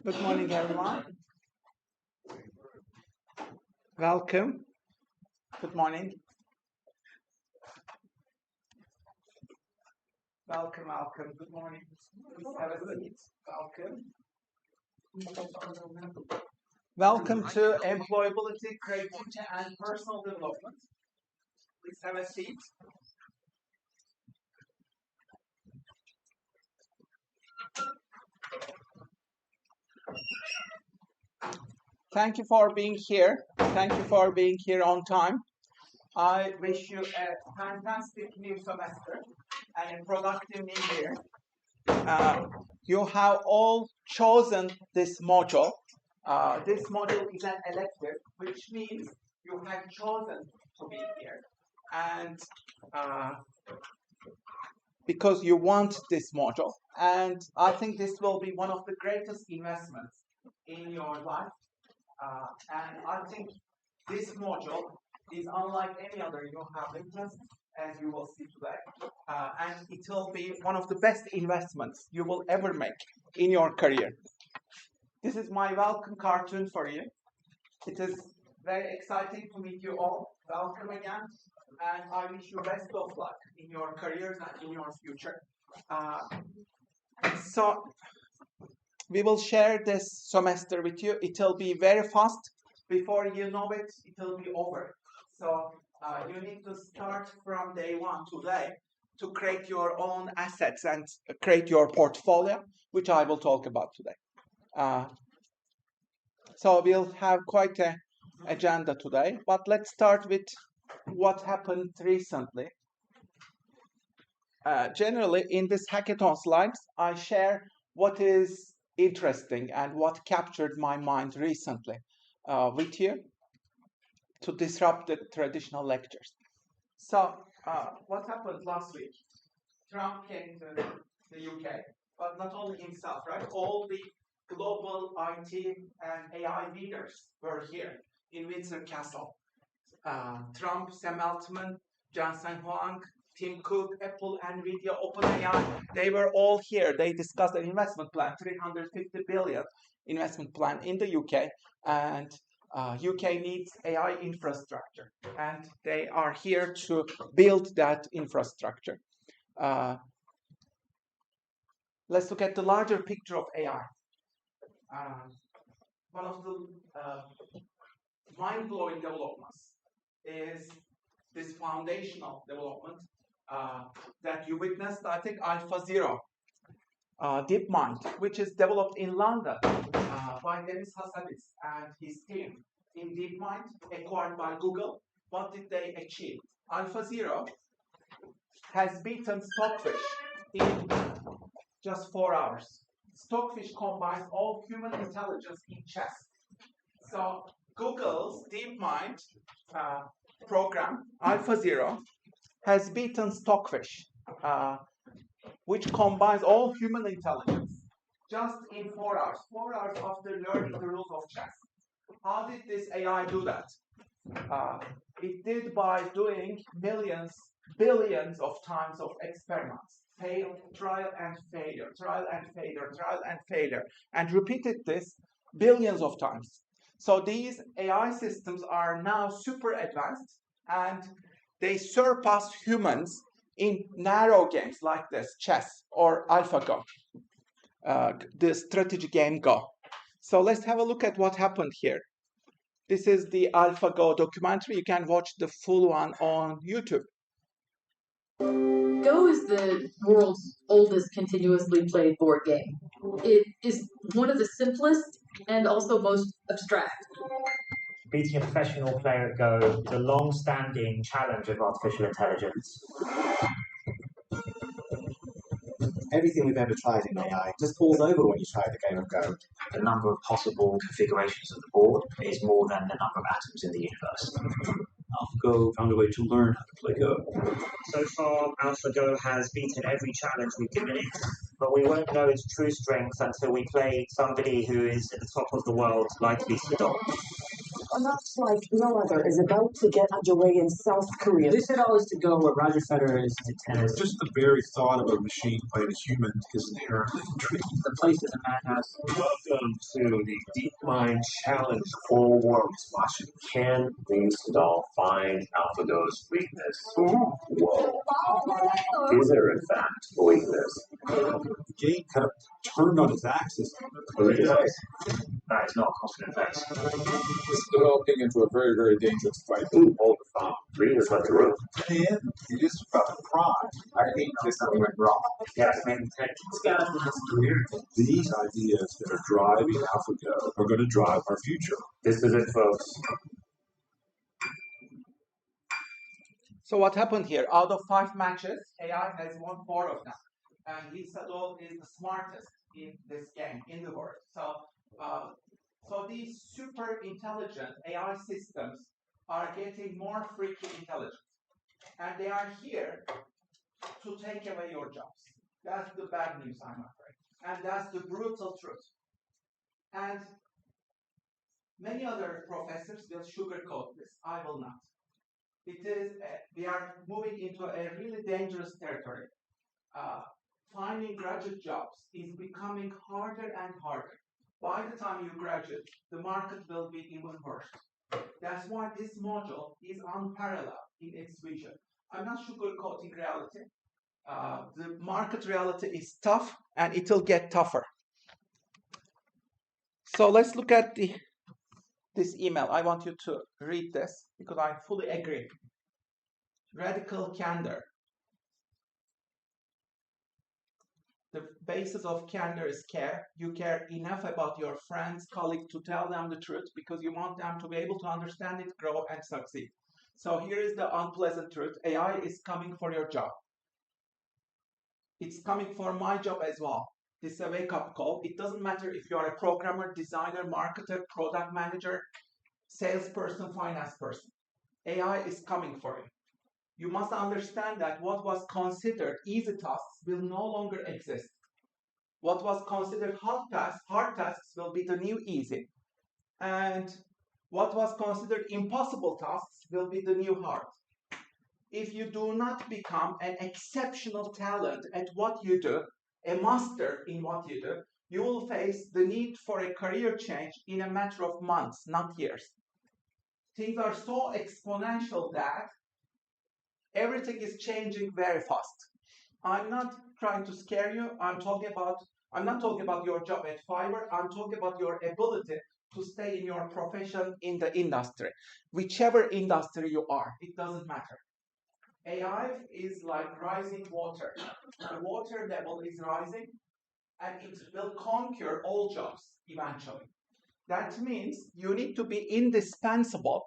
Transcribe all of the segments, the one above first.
Good morning, everyone. Welcome. Good morning. Welcome. Good morning. Please have a seat. Welcome. Welcome to Employability, Creativity, and Personal Development. Please have a seat. Thank you for being here. Thank you for being here on time. I wish you a fantastic new semester and a productive new year. You have all chosen this module. This module is an elective, which means you have chosen to be here. And because you want this module. And I think this will be one of the greatest investments in your life. And I think this module is unlike any other you have interest, as you will see today. And it will be one of the best investments you will ever make in your career. This is my welcome cartoon for you. It is very exciting to meet you all. Welcome again. And I wish you best of luck in your careers and in your future. So we will share this semester with you. It will be very fast. Before you know it, it will be over. So you need to start from day one today to create your own assets and create your portfolio, which I will talk about today. So we'll have quite an agenda today, but let's start with what happened recently. Generally, in this hackathon slides, I share what is interesting and what captured my mind recently with you to disrupt the traditional lectures. So, what happened last week? Trump came to the UK, but not only himself, right? All the global IT and AI leaders were here in Windsor Castle. Trump, Sam Altman, Jensen Huang, Tim Cook, Apple, Nvidia, OpenAI, they were all here. They discussed an investment plan, 350 billion investment plan in the UK, and UK needs AI infrastructure, and they are here to build that infrastructure. Let's look at the larger picture of AI. One of the mind-blowing developments is this foundational development that you witnessed, I think, AlphaZero, DeepMind, which is developed in London by Demis Hassabis and his team. In DeepMind, acquired by Google, what did they achieve? AlphaZero has beaten Stockfish in just 4 hours. Stockfish combines all human intelligence in chess. So Google's DeepMind program, AlphaZero, has beaten Stockfish, which combines all human intelligence just in 4 hours. 4 hours after learning the rules of chess. How did this AI do that? It did by doing billions of times of experiments. Trial and failure, and repeated this billions of times. So these AI systems are now super advanced, and they surpass humans in narrow games like this, chess or AlphaGo, the strategy game Go. So let's have a look at what happened here. This is the AlphaGo documentary. You can watch the full one on YouTube. Go is the world's oldest continuously played board game. It is one of the simplest and also most abstract. Beating a professional player at Go is a long-standing challenge of artificial intelligence. Everything we've ever tried in AI just falls over when you try the game of Go. The number of possible configurations of the board is more than the number of atoms in the universe. AlphaGo found a way to learn how to play Go. So far, AlphaGo has beaten every challenge we've given it, but we won't know its true strength until we play somebody who is at the top of the world, like Lisa Dot. Looks like no other is about to get underway in South Korea. They said always to go where Roger Federer is to tennis. Just the very thought of a machine playing a human is inherently intriguing. The place is a madhouse. Welcome to the Deep Mind Challenge. Full works watching. Can these doll find AlphaGo's weakness? Whoa. Is there in fact a weakness? The game kind of turned on its axis. Really nice. Nice, not confident face. This is developing into a very, very dangerous fight. Ooh, hold the phone. Readers left the room. And it is about the prime. I think this something went wrong. Yes, man, this guy has career. These ideas that are driving AlphaGo are going to drive our future. This is it, folks. So what happened here? Out of 5 matches, AI has won 4 of them. And Lisa Doll is the smartest in this game, in the world. So these super intelligent AI systems are getting more freaky intelligence. And they are here to take away your jobs. That's the bad news, I'm afraid. And that's the brutal truth. And many other professors will sugarcoat this. I will not. It is, we are moving into a really dangerous territory. Finding graduate jobs is becoming harder and harder. By the time you graduate, the market will be even worse. That's why this module is unparalleled in its vision. I'm not sugarcoating reality. The market reality is tough, and it will get tougher. So let's look at this email. I want you to read this because I fully agree. Radical candor. The basis of candor is care. You care enough about your friends, colleagues to tell them the truth because you want them to be able to understand it, grow, and succeed. So here is the unpleasant truth. AI is coming for your job. It's coming for my job as well. This is a wake-up call. It doesn't matter if you are a programmer, designer, marketer, product manager, salesperson, finance person. AI is coming for you. You must understand that what was considered easy tasks will no longer exist. What was considered hard tasks will be the new easy. And what was considered impossible tasks will be the new hard. If you do not become an exceptional talent at what you do, a master in what you do, you will face the need for a career change in a matter of months, not years. Things are so exponential that everything is changing very fast. I'm not trying to scare you. I'm not talking about your job at Fiverr. I'm talking about your ability to stay in your profession in the industry. Whichever industry you are, it doesn't matter. AI is like rising water. The water level is rising and it will conquer all jobs eventually. That means you need to be indispensable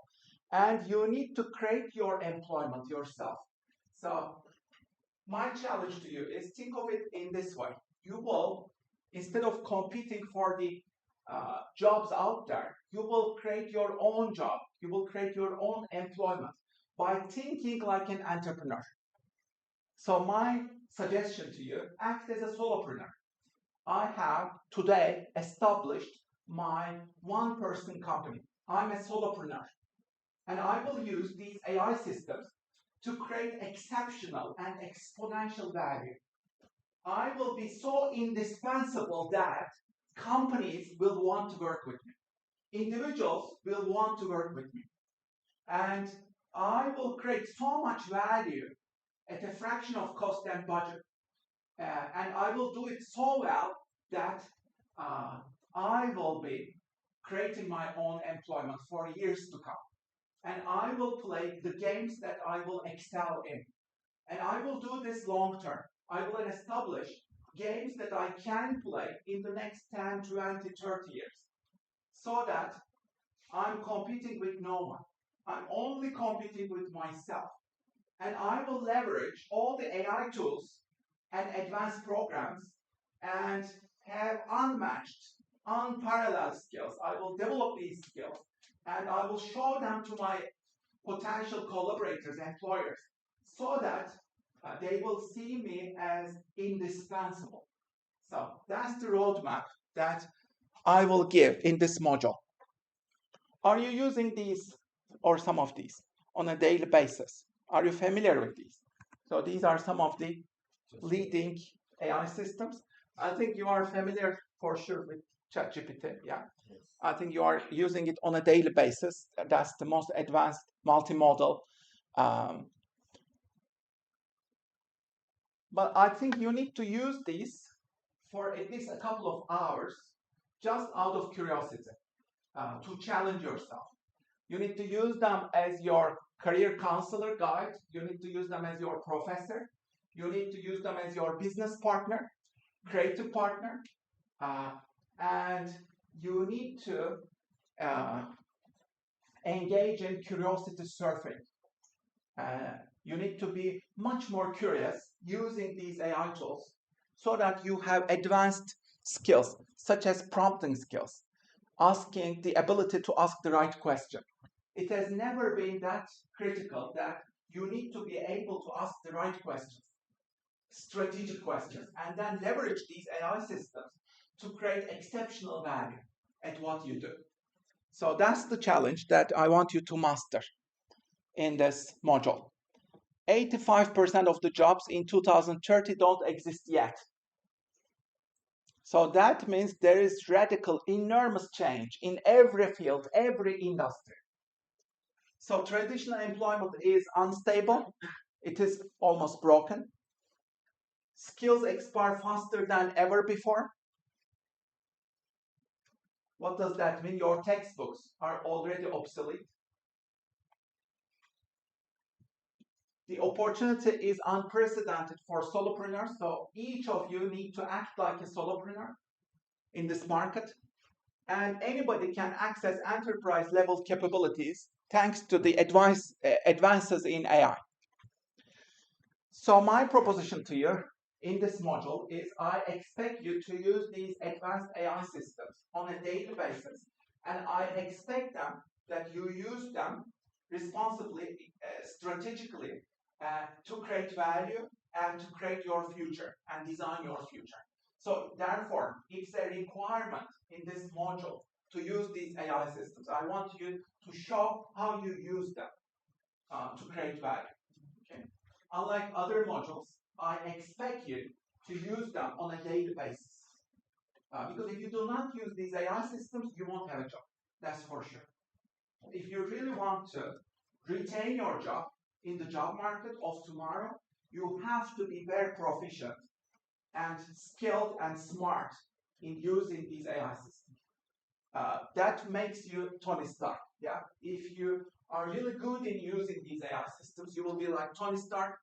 and you need to create your employment yourself. So my challenge to you is think of it in this way. You will, instead of competing for the jobs out there, you will create your own job. You will create your own employment by thinking like an entrepreneur. So my suggestion to you, act as a solopreneur. I have today established my one-person company. I'm a solopreneur. And I will use these AI systems to create exceptional and exponential value. I will be so indispensable that companies will want to work with me. Individuals will want to work with me. And I will create so much value at a fraction of cost and budget. And I will do it so well that I will be creating my own employment for years to come. And I will play the games that I will excel in. And I will do this long term. I will establish games that I can play in the next 10, 20, 30 years. So that I'm competing with no one. I'm only competing with myself. And I will leverage all the AI tools and advanced programs and have unmatched, unparalleled skills. I will develop these skills and I will show them to my potential collaborators, employers, so that they will see me as indispensable. So that's the roadmap that I will give in this module. Are you using these or some of these on a daily basis? Are you familiar with these? So these are some of the leading AI systems. I think you are familiar for sure with ChatGPT, yeah? I think you are using it on a daily basis. That's the most advanced multimodal. But I think you need to use these for at least a couple of hours just out of curiosity to challenge yourself. You need to use them as your career counselor guide. You need to use them as your professor. You need to use them as your business partner, creative partner. And you need to engage in curiosity surfing. You need to be much more curious using these AI tools so that you have advanced skills, such as prompting skills, asking the ability to ask the right question. It has never been that critical that you need to be able to ask the right questions, strategic questions, and then leverage these AI systems to create exceptional value at what you do. So that's the challenge that I want you to master in this module. 85% of the jobs in 2030 don't exist yet. So that means there is radical, enormous change in every field, every industry. So traditional employment is unstable. It is almost broken. Skills expire faster than ever before. What does that mean? Your textbooks are already obsolete. The opportunity is unprecedented for solopreneurs, so each of you need to act like a solopreneur in this market. And anybody can access enterprise level capabilities thanks to the advances in AI. So my proposition to you in this module is I expect you to use these advanced AI systems on a daily basis, and I expect that you use them responsibly, strategically, to create value and to create your future and design your future. So therefore, it's a requirement in this module to use these AI systems. I want you to show how you use them to create value. Okay? Unlike other modules, I expect you to use them on a daily basis. Because if you do not use these AI systems, you won't have a job. That's for sure. If you really want to retain your job in the job market of tomorrow, you have to be very proficient and skilled and smart in using these AI systems. That makes you Tony Stark. Yeah? If you are really good in using these AI systems, you will be like Tony Stark.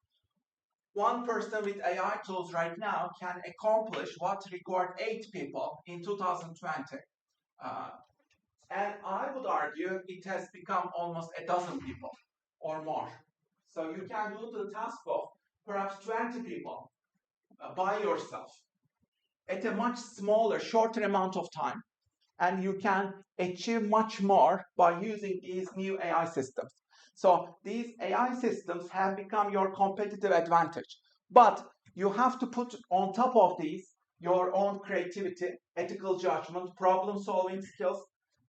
One person with AI tools right now can accomplish what required 8 people in 2020. And I would argue it has become almost a dozen people or more. So you can do the task of perhaps 20 people by yourself at a much smaller, shorter amount of time. And you can achieve much more by using these new AI systems. So these AI systems have become your competitive advantage. But you have to put on top of these your own creativity, ethical judgment, problem-solving skills,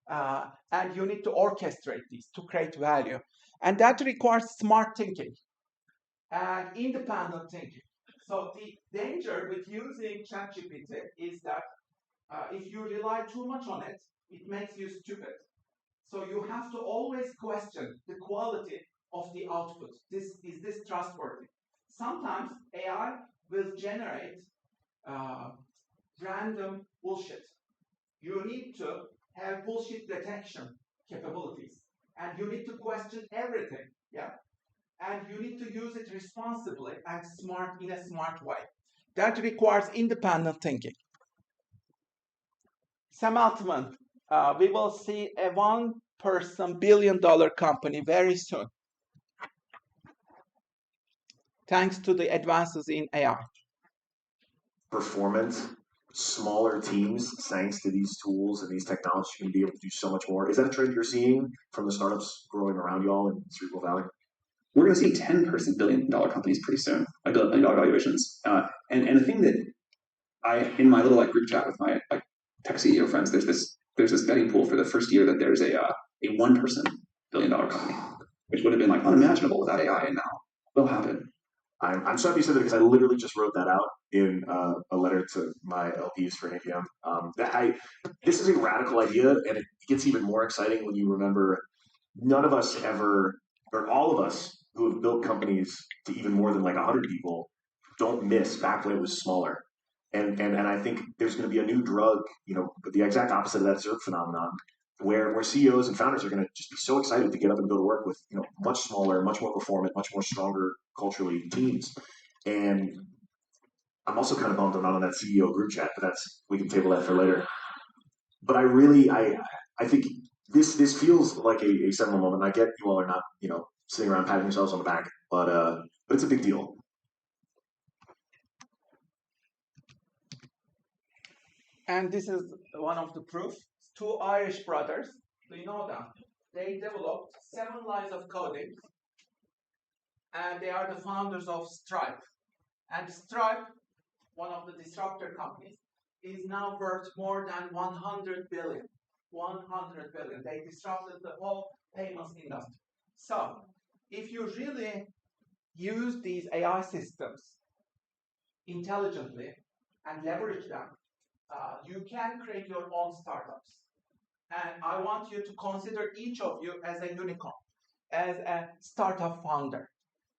and you need to orchestrate these to create value. And that requires smart thinking and independent thinking. So the danger with using ChatGPT is that if you rely too much on it, it makes you stupid. So you have to always question the quality of the output. Is this trustworthy? Sometimes AI will generate random bullshit. You need to have bullshit detection capabilities, and you need to question everything. Yeah, and you need to use it responsibly and in a smart way. That requires independent thinking. Sam Altman, we will see a one-person billion-dollar company very soon, thanks to the advances in AI. Performance, smaller teams, thanks to these tools and these technologies, can be able to do so much more. Is that a trend you're seeing from the startups growing around y'all in Cerebral Valley? We're going to see 10-person billion-dollar companies pretty soon, like billion-dollar valuations. And the thing that in my little group chat with my tech CEO friends, there's this betting pool for the first year that there's a a one-person billion-dollar company, which would have been like unimaginable without AI, and now will happen. I'm so happy you said that because I literally just wrote that out in a letter to my LPs for an APM. This is a radical idea, and it gets even more exciting when you remember none of us ever, or all of us who have built companies to even more than like 100 people, don't miss back when it was smaller. And I think there's going to be a new drug, the exact opposite of that ZERP phenomenon, where CEOs and founders are going to just be so excited to get up and go to work with much smaller, much more performant, much more stronger culturally teams. And I'm also kind of bummed I'm not on that CEO group chat, but we can table that for later. But I think this feels like a seminal moment. I get you all are not sitting around patting yourselves on the back, but it's a big deal. And this is one of the proofs. Two Irish brothers, do you know them? They developed 7 lines of coding, and they are the founders of Stripe. And Stripe, one of the disruptor companies, is now worth more than 100 billion. 100 billion. They disrupted the whole payments industry. So, if you really use these AI systems intelligently and leverage them, you can create your own startups. And I want you to consider each of you as a unicorn, as a startup founder.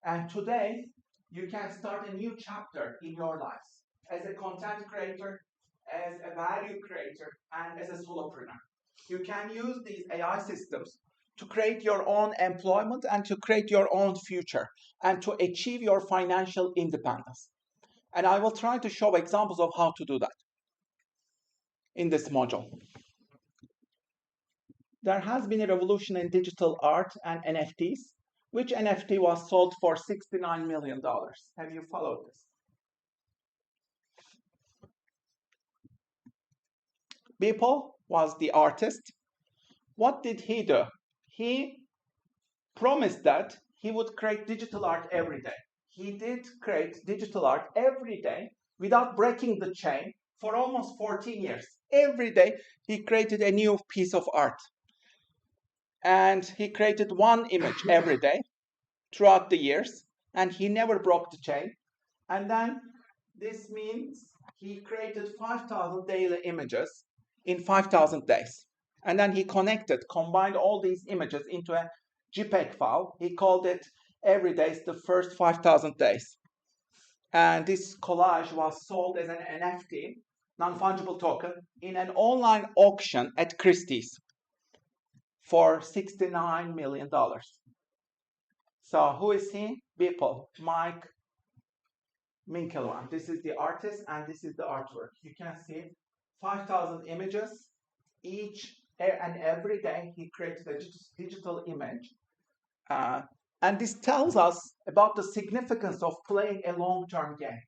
And today, you can start a new chapter in your lives as a content creator, as a value creator, and as a solopreneur. You can use these AI systems to create your own employment and to create your own future and to achieve your financial independence. And I will try to show examples of how to do that in this module. There has been a revolution in digital art and NFTs. Which NFT was sold for $69 million? Have you followed this? Beeple was the artist. What did he do? He promised that he would create digital art every day. He did create digital art every day without breaking the chain for almost 14 years. Every day he created a new piece of art. And he created one image every day throughout the years, and he never broke the chain. And then this means he created 5,000 daily images in 5,000 days. And then he combined all these images into a JPEG file. He called it Every Day is the First 5,000 Days. And this collage was sold as an NFT, non-fungible token, in an online auction at Christie's for $69 million. So who is he? Beeple, Mike Minkelwan. This is the artist and this is the artwork. You can see 5,000 images. Each and every day he created a digital image. And this tells us about the significance of playing a long-term game.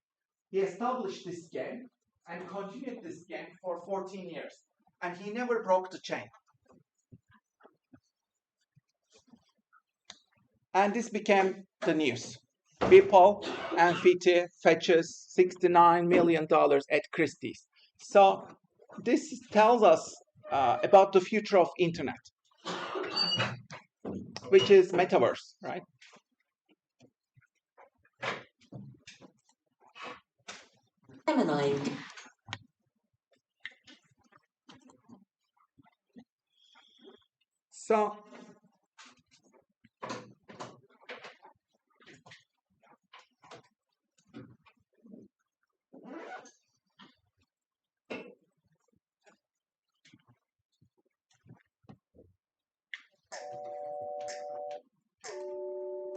He established this game and continued this game for 14 years. And he never broke the chain. And this became the news. Beeple and Fiti fetches $69 million at Christie's. So this tells us about the future of internet, which is metaverse, right? Gemini. So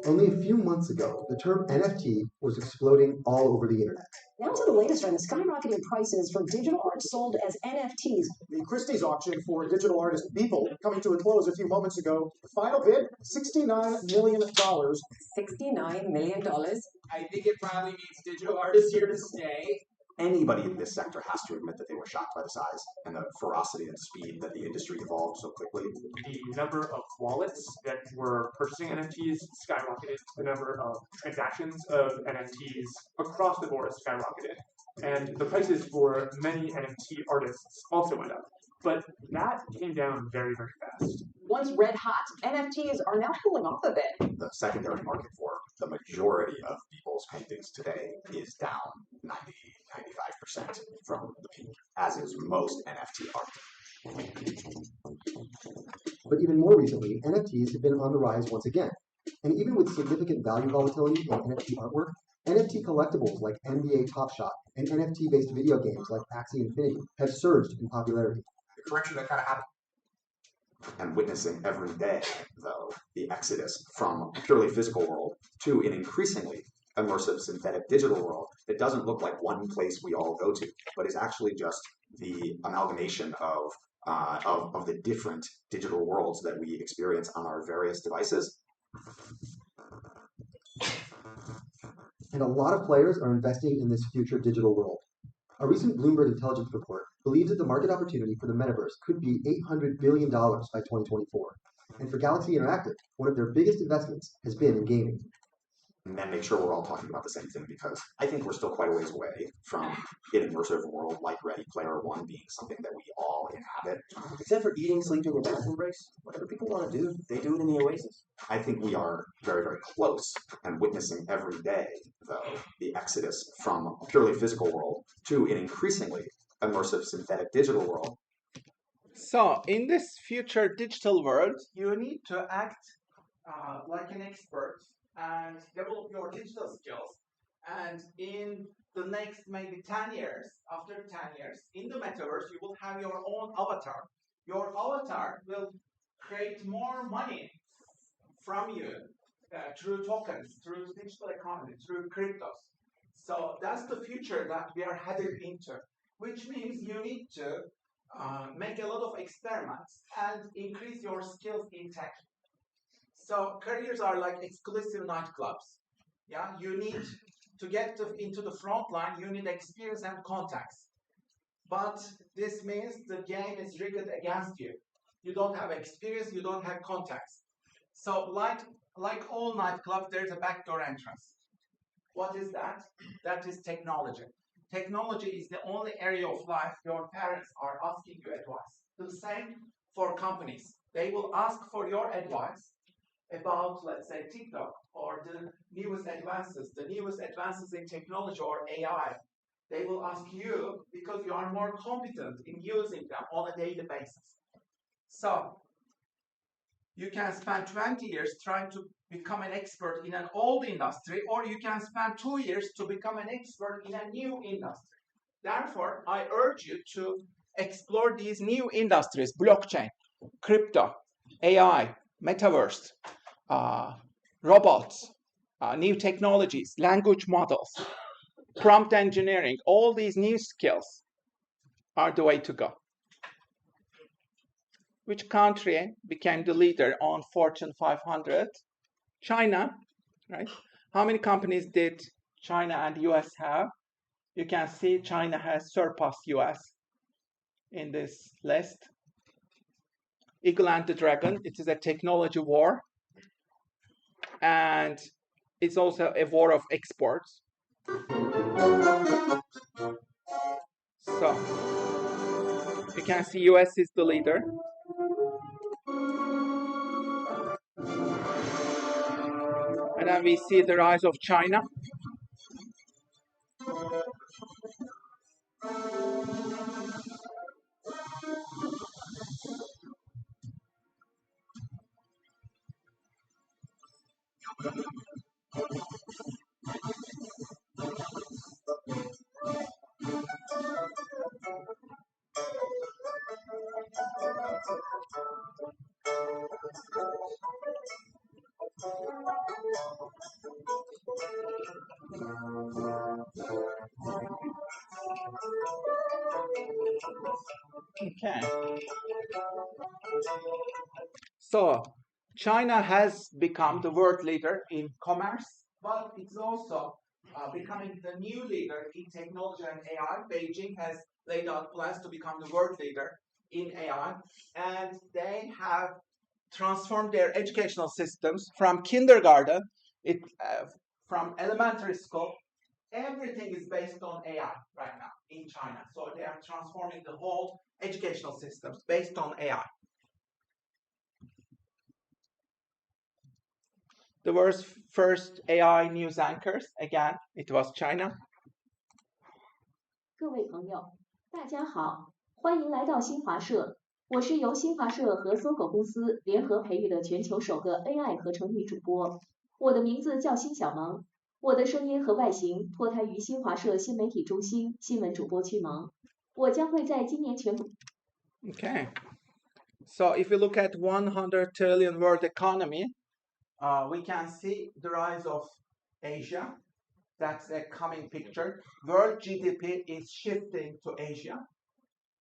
Only a few months ago, the term NFT was exploding all over the internet. Now to the latest trend, the skyrocketing prices for digital art sold as NFTs. The Christie's auction for digital artist Beeple coming to a close a few moments ago. The final bid, $69 million. $69 million? I think it probably means digital art is here to stay. Anybody in this sector has to admit that they were shocked by the size and the ferocity and speed that the industry evolved so quickly. The number of wallets that were purchasing NFTs skyrocketed. The number of transactions of NFTs across the board skyrocketed. And the prices for many NFT artists also went up. But that came down very, very fast. Once red hot, NFTs are now cooling off a bit. The secondary market for the majority of people's paintings today is down 95% from the peak, as is most NFT art. But even more recently, NFTs have been on the rise once again. And even with significant value volatility in NFT artwork, NFT collectibles like NBA Top Shot and NFT-based video games like Axie Infinity have surged in popularity. The correction that kind of happened. And witnessing every day, though, the exodus from a purely physical world to an increasingly immersive synthetic digital world that doesn't look like one place we all go to, but is actually just the amalgamation of the different digital worlds that we experience on our various devices. And a lot of players are investing in this future digital world. A recent Bloomberg intelligence report believes that the market opportunity for the metaverse could be $800 billion by 2024. And for Galaxy Interactive, one of their biggest investments has been in gaming. And then make sure we're all talking about the same thing, because I think we're still quite a ways away from an immersive world like Ready Player One being something that we all inhabit. Except for eating, sleeping, and bathroom breaks, whatever people want to do, they do it in the Oasis. I think we are very, very close and witnessing every day, though, the exodus from a purely physical world to an increasingly immersive synthetic digital world. So in this future digital world, you need to act like an expert and develop your digital skills. And in the next maybe 10 years, after 10 years, in the metaverse, you will have your own avatar. Your avatar will create more money from you through tokens, through digital economy, through cryptos. So that's the future that we are headed into, which means you need to make a lot of experiments and increase your skills in tech. So careers are like exclusive nightclubs. Yeah, you need to get into the front line. You need experience and contacts. But this means the game is rigged against you. You don't have experience. You don't have contacts. So like all nightclubs, there's a backdoor entrance. What is that? That is technology. Technology is the only area of life your parents are asking you advice. The same for companies. They will ask for your advice about, let's say, TikTok or the newest advances in technology or AI. They will ask you because you are more competent in using them on a daily basis. So you can spend 20 years trying to become an expert in an old industry, or you can spend 2 years to become an expert in a new industry. Therefore, I urge you to explore these new industries: blockchain, crypto, AI, metaverse, robots, new technologies, language models, prompt engineering. All these new skills are the way to go. Which country became the leader on Fortune 500? China, right? How many companies did China and US have? You can see China has surpassed US in this list. Eagle and the Dragon, it is a technology war. And it's also a war of exports. So you can see US is the leader. And then we see the rise of China. Okay. So China has become the world leader in commerce, but it's also becoming the new leader in technology and AI. Beijing has laid out plans to become the world leader in AI, and they have transformed their educational systems from kindergarten, from elementary school. Everything is based on AI right now in China. So they are transforming the whole educational systems based on AI. the world's first AI news anchors. Again, it was China. 各位朋友，大家好，欢迎来到新华社。我是由新华社和搜狗公司联合培育的全球首个 AI 合成女主播。我的名字叫辛小萌，我的声音和外形脱胎于新华社新媒体中心新闻主播区萌。我将会在今年全国。Okay. So if we look at 100 trillion world economy, we can see the rise of Asia. That's a coming picture. World GDP is shifting to Asia.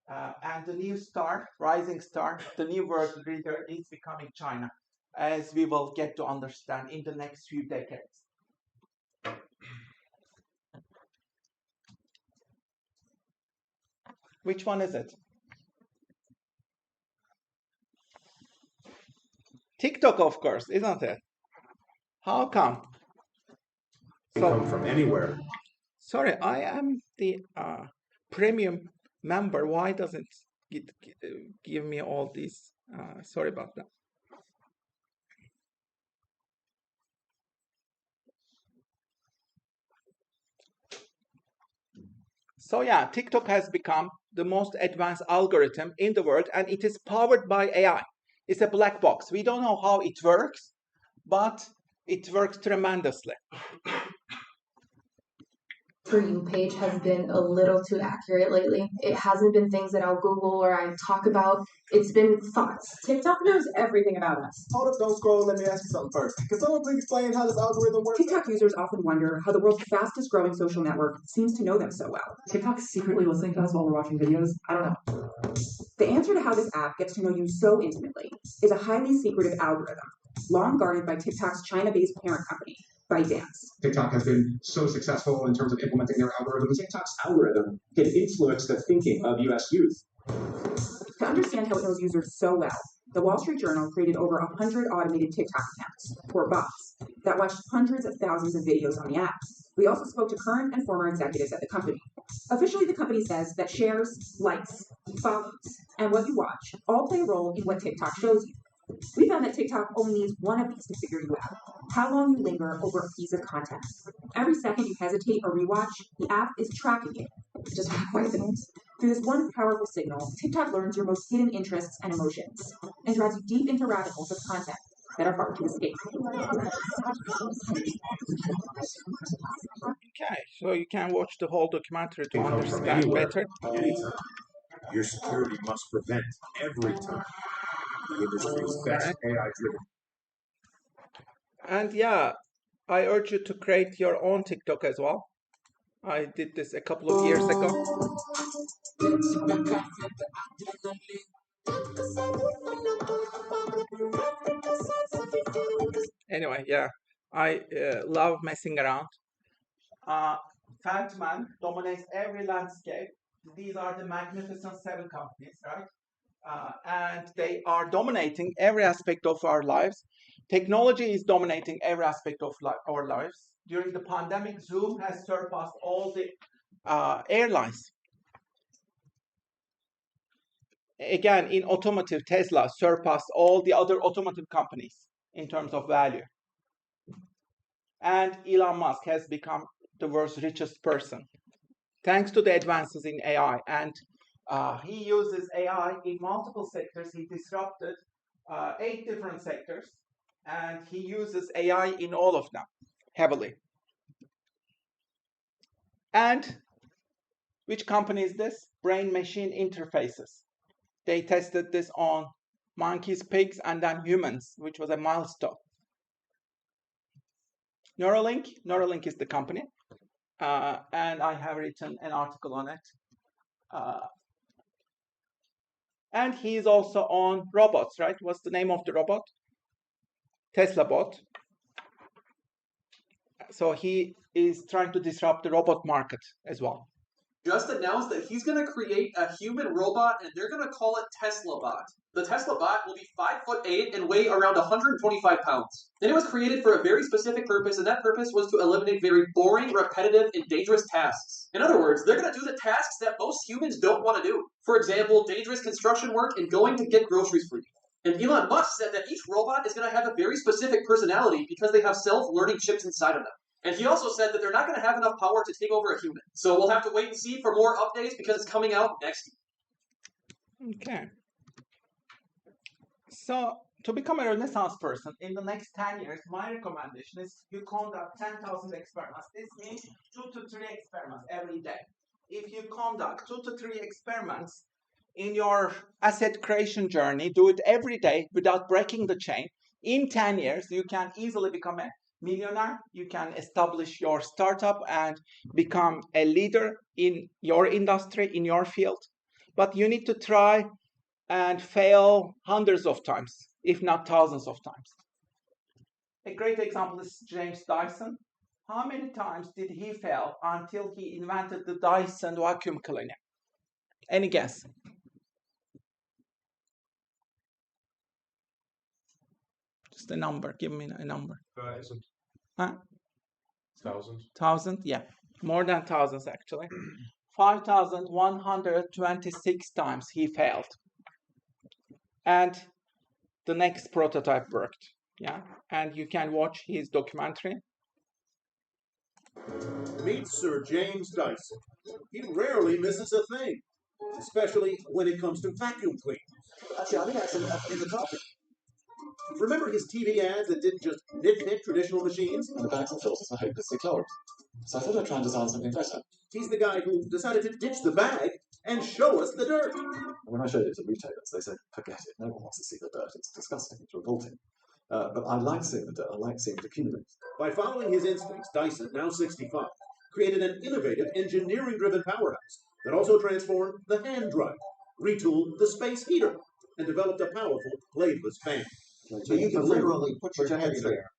And the new star, rising star, the new world leader is becoming China, as we will get to understand in the next few decades. Which one is it? TikTok, of course, isn't it? How come? Come from anywhere. Sorry, I am the premium member. Why doesn't it give me all these? Sorry about that. So yeah, TikTok has become the most advanced algorithm in the world, and it is powered by AI. It's a black box. We don't know how it works, but it works tremendously. For You page has been a little too accurate lately. It hasn't been things that I'll Google or I talk about. It's been thoughts. TikTok knows everything about us. Hold up, don't scroll. Let me ask you something first. Can someone please explain how this algorithm works? TikTok users often wonder how the world's fastest growing social network seems to know them so well. TikTok's secretly listening to us while we're watching videos? I don't know. The answer to how this app gets to know you so intimately is a highly secretive algorithm, long guarded by TikTok's China-based parent company, ByteDance. TikTok has been so successful in terms of implementing their algorithms. TikTok's algorithm can influence the thinking of U.S. youth. To understand how it knows users so well, the Wall Street Journal created over 100 automated TikTok accounts, or bots, that watched hundreds of thousands of videos on the app. We also spoke to current and former executives at the company. Officially, the company says that shares, likes, follows, and what you watch all play a role in what TikTok shows you. We found that TikTok only needs one of these to figure you out: how long you linger over a piece of content. Every second you hesitate or rewatch, the app is tracking it. Just by coincidence. Through this one powerful signal, TikTok learns your most hidden interests and emotions, and drives you deep into rabbit holes of content that are hard to escape. Okay, so you can watch the whole documentary to Come from understand anywhere, better. anytime. Your security must prevent every time. The industry's best AI-driven. And yeah, I urge you to create your own TikTok as well. I did this a couple of years ago. Anyway, yeah, I love messing around. Fatman dominates every landscape. These are the Magnificent Seven companies, right? And they are dominating every aspect of our lives. Technology is dominating every aspect of our lives. During the pandemic, Zoom has surpassed all the airlines. Again, in automotive, Tesla surpassed all the other automotive companies in terms of value. And Elon Musk has become the world's richest person, thanks to the advances in AI. And he uses AI in multiple sectors. He disrupted 8 different sectors, and he uses AI in all of them heavily. And which company is this? Brain-machine interfaces. They tested this on monkeys, pigs, and then humans, which was a milestone. Neuralink is the company, and I have written an article on it. And he is also on robots, right? What's the name of the robot? Tesla bot. So he is trying to disrupt the robot market as well. Just announced that he's going to create a human robot, and they're going to call it Tesla Bot. The Tesla Bot will be 5'8" and weigh around 125 pounds. And it was created for a very specific purpose, and that purpose was to eliminate very boring, repetitive, and dangerous tasks. In other words, they're going to do the tasks that most humans don't want to do. For example, dangerous construction work and going to get groceries for you. And Elon Musk said that each robot is going to have a very specific personality because they have self-learning chips inside of them. And he also said that they're not going to have enough power to take over a human. So we'll have to wait and see for more updates because it's coming out next year. Okay. So to become a Renaissance person in the next 10 years, my recommendation is you conduct 10,000 experiments. This means 2 to 3 experiments every day. If you conduct 2 to 3 experiments in your asset creation journey, do it every day without breaking the chain. In 10 years, you can easily become a millionaire. You can establish your startup and become a leader in your industry, in your field. But you need to try and fail hundreds of times, if not thousands of times. A great example is James Dyson. How many times did he fail until he invented the Dyson vacuum cleaner? Any guess? Just a number. Give me a number. 1,000. Huh? 1,000. 1,000? Yeah. More than thousands, actually. 5,126 times he failed. And the next prototype worked. Yeah. And you can watch his documentary. Meet Sir James Dyson. He rarely misses a thing, especially when it comes to vacuum cleaners. Actually, I think that's in the topic. Remember his TV ads that didn't just nitpick traditional machines? And the bags and filters were hopelessly clogged. So I thought I'd try and design something better. He's the guy who decided to ditch the bag and show us the dirt. And when I showed it to retailers, they said, forget it. No one wants to see the dirt. It's disgusting. It's revolting. But I like seeing the dirt. I like seeing it accumulate. By following his instincts, Dyson, now 65, created an innovative engineering-driven powerhouse that also transformed the hand dryer, retooled the space heater, and developed a powerful bladeless fan. So you can literally put your head there.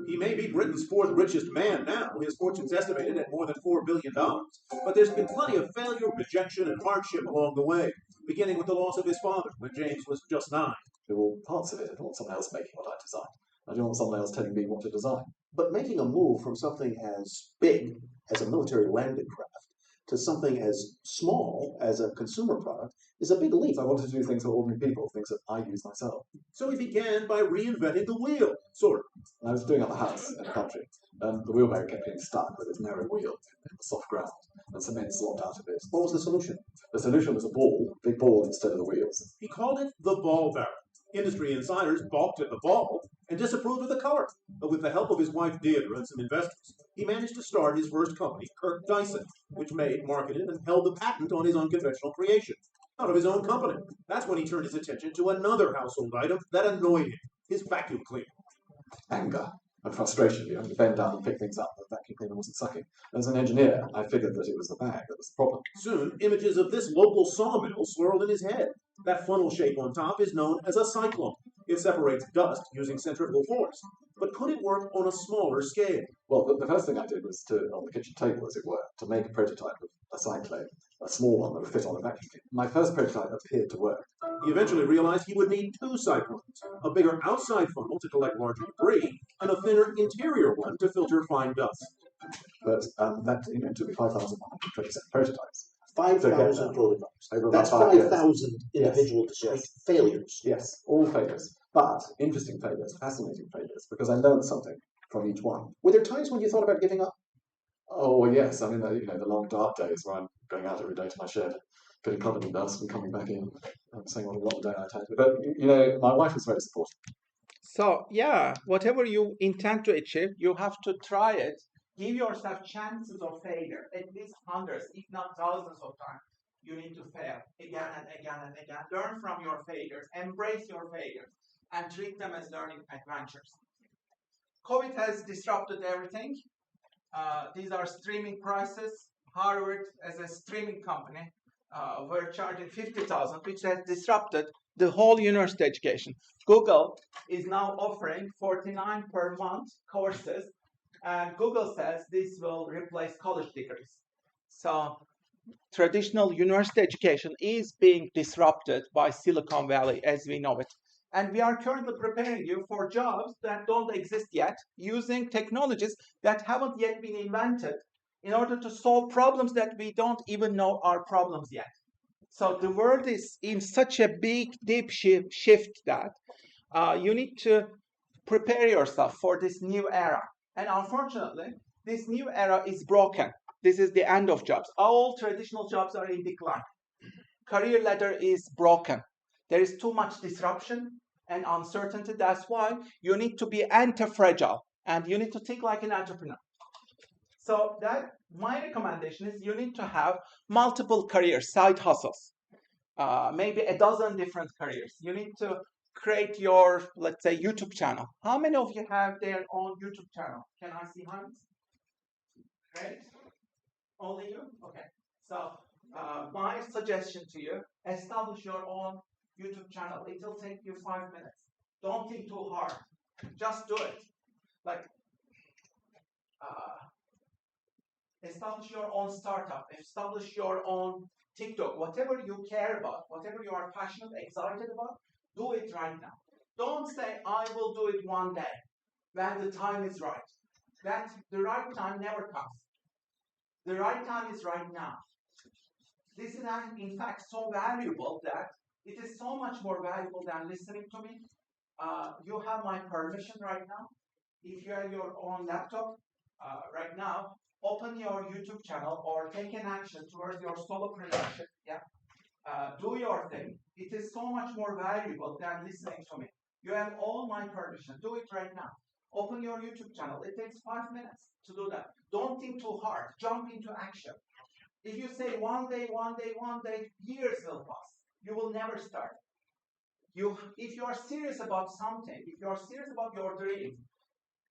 He may be Britain's 4th richest man now. His fortune's estimated at more than $4 billion. But there's been plenty of failure, rejection, and hardship along the way, beginning with the loss of his father when James was just 9. There were parts of it. I don't want someone else making what I designed. I don't want someone else telling me what to design. But making a move from something as big as a military landing craft to something as small as a consumer product is a big leap. I wanted to do things for ordinary people, things that I use myself. So he began by reinventing the wheel, sort of. I was doing up a house in the country, and the wheelbarrow kept getting stuck with its narrow wheel in the soft ground, and cement slopped out of it. What was the solution? The solution was a ball, big ball instead of the wheels. He called it the ball barrel. Industry insiders balked at the ball and disapproved of the color. But with the help of his wife Deirdre and some investors, he managed to start his first company, Kirk Dyson, which made, marketed, and held the patent on his unconventional creation. Out of his own company. That's when he turned his attention to another household item that annoyed him, his vacuum cleaner. Anger and frustration. You have to bend down and pick things up. The vacuum cleaner wasn't sucking. As an engineer, I figured that it was the bag that was the problem. Soon, images of this local sawmill swirled in his head. That funnel shape on top is known as a cyclone. It separates dust using centrifugal force. But could it work on a smaller scale? Well, the first thing I did was to, on the kitchen table, as it were, to make a prototype of a cyclone, a small one that would fit on a vacuum cleaner. My first prototype appeared to work. He eventually realized he would need 2 cyclones, a bigger outside funnel to collect larger debris, and a thinner interior one to filter fine dust. But that took me 5,127 prototypes. 5,000 prototypes. That's 5,000 individual failures. Yes, all failures. But interesting failures, fascinating failures, because I learned something from each one. Were there times when you thought about giving up? Oh, well, yes. I mean, the long dark days where I'm going out every day to my shed, getting covered in dust and coming back in and saying what a rotten day I'd had. But, my wife was very supportive. So, yeah, whatever you intend to achieve, you have to try it. Give yourself chances of failure, at least hundreds, if not thousands of times. You need to fail again and again and again. Learn from your failures, embrace your failures, and treat them as learning adventures. COVID has disrupted everything. These are streaming prices. Harvard, as a streaming company, were charging $50,000, which has disrupted the whole university education. Google is now offering $49 per month courses, and Google says this will replace college degrees. So traditional university education is being disrupted by Silicon Valley as we know it. And we are currently preparing you for jobs that don't exist yet, using technologies that haven't yet been invented in order to solve problems that we don't even know are problems yet. So the world is in such a big, deep shift that you need to prepare yourself for this new era. And unfortunately, this new era is broken. This is the end of jobs. All traditional jobs are in decline. Career ladder is broken. There is too much disruption and uncertainty. That's why you need to be anti-fragile and you need to think like an entrepreneur. So that my recommendation is you need to have multiple careers, side hustles, maybe a dozen different careers. You need to create your, let's say, YouTube channel. How many of you have their own YouTube channel? Can I see hands? Great. Only you? Okay. So my suggestion to you, establish your own YouTube channel. It will take you 5 minutes. Don't think too hard. Just do it. Like, establish your own startup. Establish your own TikTok. Whatever you care about, whatever you are passionate, excited about, do it right now. Don't say, I will do it one day when the time is right. That the right time never comes. The right time is right now. This is in fact so valuable that it is so much more valuable than listening to me. You have my permission right now. If you have your own laptop right now, open your YouTube channel or take an action towards your solopreneurship. Yeah, do your thing. It is so much more valuable than listening to me. You have all my permission. Do it right now. Open your YouTube channel. It takes 5 minutes to do that. Don't think too hard. Jump into action. If you say one day, years will pass. You will never start. If you are serious about something, if you are serious about your dream,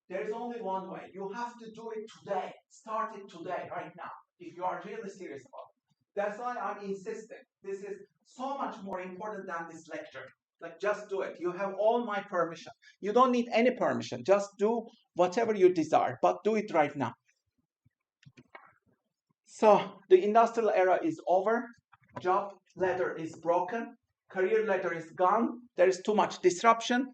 there is only one way. You have to do it today. Start it today, right now, if you are really serious about it. That's why I'm insisting. This is so much more important than this lecture. Like, just do it. You have all my permission. You don't need any permission. Just do whatever you desire, but do it right now. So the industrial era is over. Job ladder is broken. Career ladder is gone. There is too much disruption.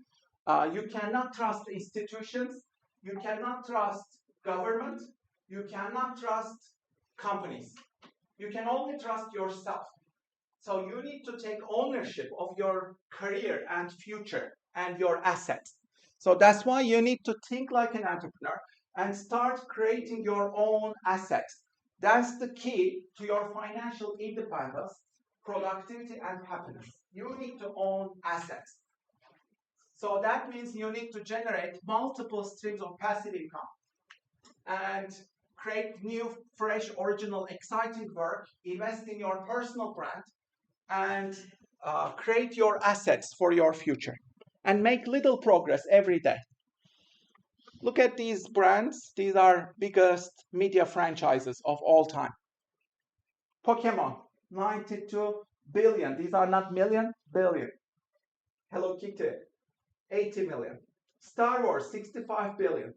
You cannot trust institutions. You cannot trust government. You cannot trust companies. You can only trust yourself. So you need to take ownership of your career and future and your assets. So that's why you need to think like an entrepreneur and start creating your own assets. That's the key to your financial independence, productivity, and happiness. You need to own assets. So that means you need to generate multiple streams of passive income and create new, fresh, original, exciting work, invest in your personal brand, and create your assets for your future and make little progress every day. Look at these brands. These are biggest media franchises of all time. Pokemon, 92 billion. These are not million, billion. Hello Kitty, 80 million. Star Wars, 65 billion.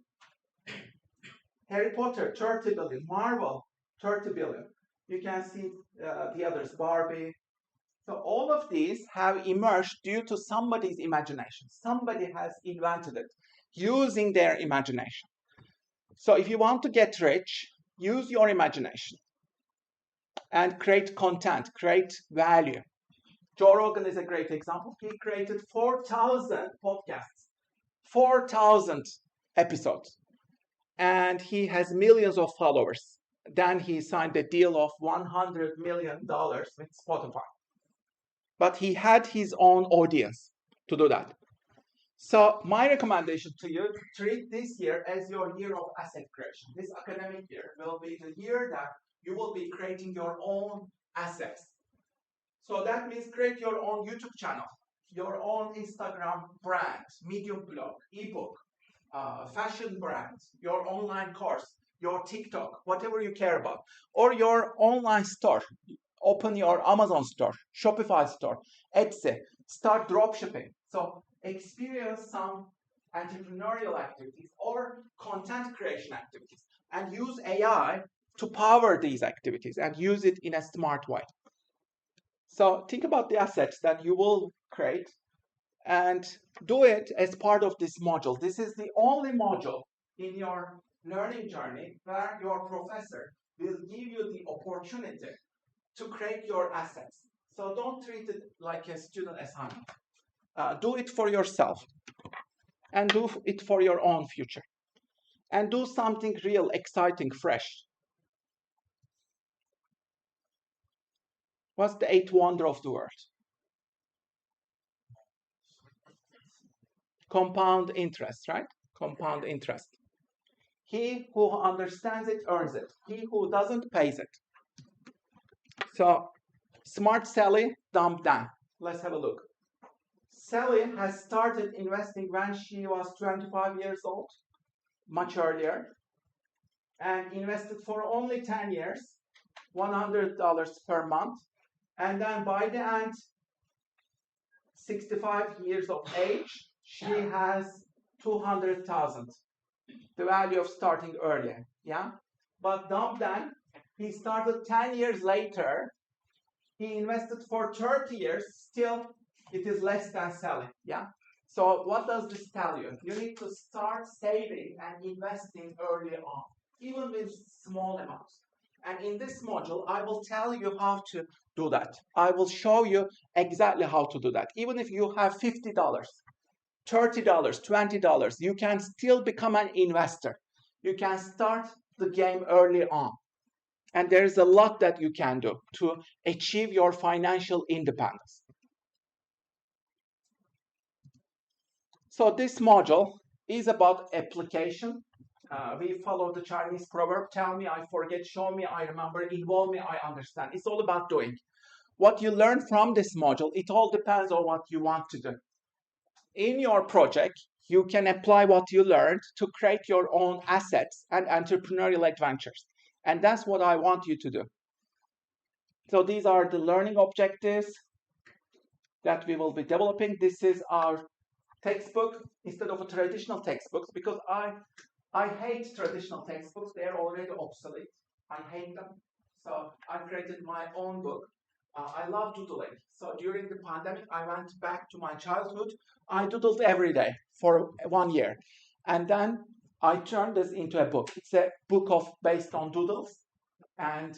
Harry Potter, 30 billion. Marvel, 30 billion. You can see the others, Barbie. So all of these have emerged due to somebody's imagination. Somebody has invented it using their imagination. So if you want to get rich, use your imagination and create content, create value. Joe Rogan is a great example. He created 4,000 podcasts, 4,000 episodes, and he has millions of followers. Then he signed a deal of $100 million with Spotify. But he had his own audience to do that. So my recommendation to you, treat this year as your year of asset creation. This academic year will be the year that you will be creating your own assets. So that means create your own YouTube channel, your own Instagram brand, Medium blog, ebook, fashion brand, your online course, your TikTok, whatever you care about, or your online store. Open your Amazon store, Shopify store, Etsy, start dropshipping. So experience some entrepreneurial activities or content creation activities and use AI to power these activities and use it in a smart way. So think about the assets that you will create and do it as part of this module. This is the only module in your learning journey where your professor will give you the opportunity to create your assets. So don't treat it like a student assignment. Do it for yourself and do it for your own future. And do something real, exciting, fresh. What's the eighth wonder of the world? Compound interest, right? Compound interest. He who understands it earns it. He who doesn't pays it. So, smart Sally, dumb Dan. Let's have a look. Sally has started investing when she was 25 years old, much earlier, and invested for only 10 years, $100 per month. And then by the end, 65 years of age, she has 200,000, the value of starting earlier, yeah? But dumb Dan, he started 10 years later, he invested for 30 years, still it is less than Sally, yeah? So what does this tell you? You need to start saving and investing early on, even with small amounts. And in this module, I will tell you how to do that. I will show you exactly how to do that. Even if you have $50, $30, $20, you can still become an investor. You can start the game early on. And there is a lot that you can do to achieve your financial independence. So this module is about application. We follow the Chinese proverb, tell me, I forget, show me, I remember, involve me, I understand. It's all about doing. What you learn from this module, it all depends on what you want to do. In your project, you can apply what you learned to create your own assets and entrepreneurial adventures. And that's what I want you to do. So these are the learning objectives that we will be developing. This is our textbook instead of a traditional textbooks, because I hate traditional textbooks. They're already obsolete. I hate them. So I created my own book. I love doodling. So during the pandemic, I went back to my childhood. I doodled every day for 1 year. And then I turned this into a book. It's a book based on doodles. And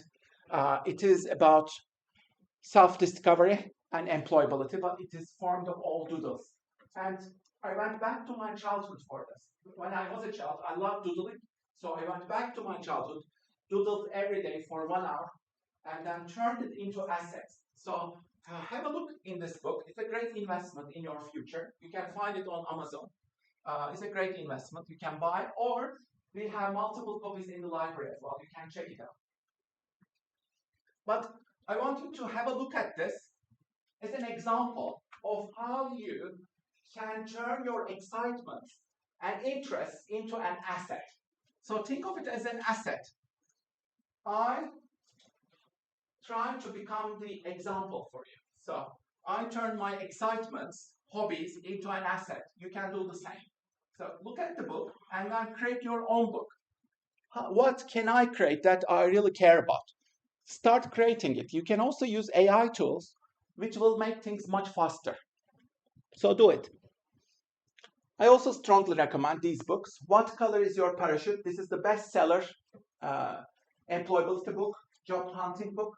it is about self-discovery and employability, but it is formed of all doodles. And I went back to my childhood for this. When I was a child, I loved doodling. So I went back to my childhood, doodled every day for 1 hour, and then turned it into assets. So have a look in this book. It's a great investment in your future. You can find it on Amazon. It's a great investment. You can buy, or we have multiple copies in the library as well. You can check it out. But I want you to have a look at this as an example of how you can turn your excitement and interest into an asset. So think of it as an asset. I try to become the example for you. So I turn my excitements, hobbies into an asset. You can do the same. So look at the book and then create your own book. What can I create that I really care about? Start creating it. You can also use AI tools, which will make things much faster. So do it. I also strongly recommend these books. What Color is Your Parachute? This is the bestseller employability book, job hunting book.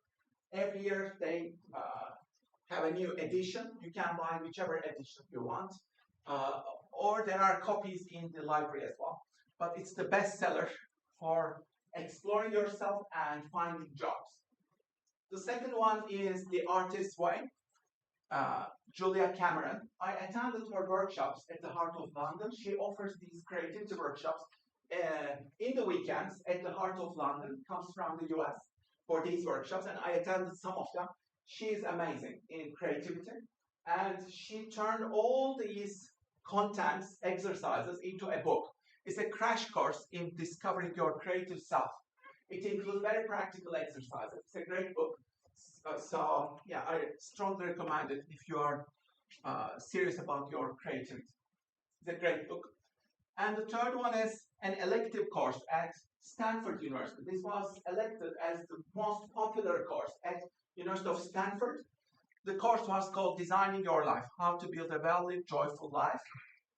Every year they have a new edition. You can buy whichever edition you want. Or there are copies in the library as well. But it's the bestseller for exploring yourself and finding jobs. The second one is The Artist's Way. Julia Cameron. I attended her workshops at the Heart of London. She offers these creativity workshops in the weekends at the Heart of London. Comes from the US for these workshops, and I attended some of them. She is amazing in creativity, and she turned all these contents, exercises into a book. It's a crash course in discovering your creative self. It includes very practical exercises. It's a great book. So yeah, I strongly recommend it if you are serious about your creativity. It's a great book. And the third one is an elective course at Stanford University. This was elected as the most popular course at University of Stanford. The course was called Designing Your Life, How to Build a Well-Lived, Joyful Life.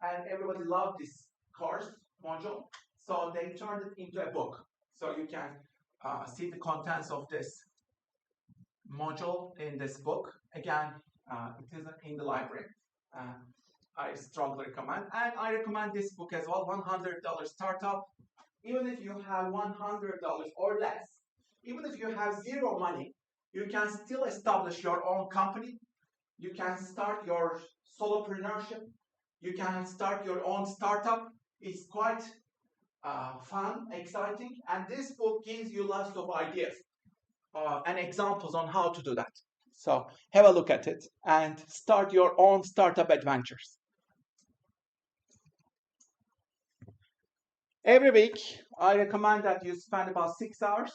And everybody loved this course module. So they turned it into a book. So you can see the contents of this module in this book. Again, it is in the library. I strongly recommend, and I recommend this book as well, $100 Startup. Even if you have $100 or less, even if you have zero money, you can still establish your own company. You can start your solopreneurship. You can start your own startup. It's quite fun, exciting, and this book gives you lots of ideas and examples on how to do that. So have a look at it and start your own startup adventures. Every week, I recommend that you spend about 6 hours.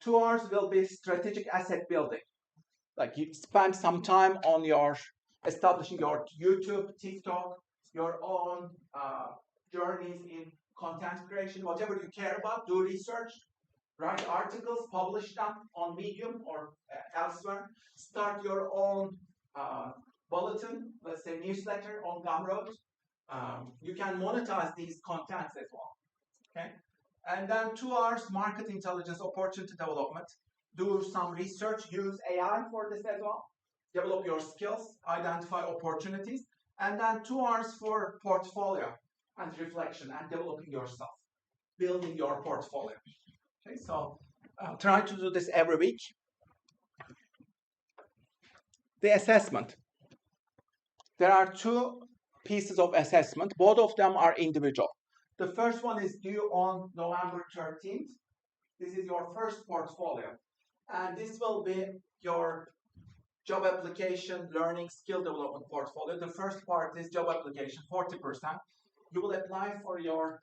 2 hours will be strategic asset building. Like you spend some time on your establishing your YouTube, TikTok, your own journeys in content creation, whatever you care about, do research, write articles, publish them on Medium or elsewhere, start your own bulletin, let's say newsletter on Gumroad. You can monetize these contents as well. Okay, and then 2 hours market intelligence, opportunity development. Do some research, use AI for this as well. Develop your skills, identify opportunities, and then 2 hours for portfolio and reflection and developing yourself, building your portfolio. Okay, so try to do this every week. The assessment. There are 2 pieces of assessment. Both of them are individual. The first one is due on November 13th. This is your first portfolio. And this will be your job application, learning, skill development portfolio. The first part is job application, 40%. You will apply for your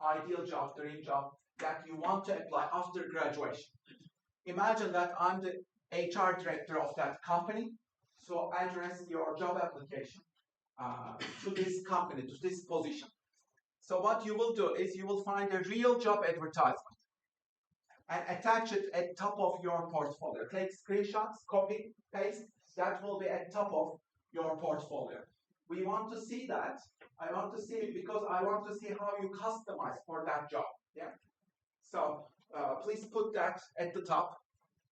ideal job, dream job that you want to apply after graduation. Imagine that I'm the HR director of that company. So address your job application to this company, to this position. So what you will do is you will find a real job advertisement and attach it at top of your portfolio. Take screenshots, copy, paste. That will be at top of your portfolio. We want to see that. I want to see it because I want to see how you customize for that job. Yeah. So please put that at the top.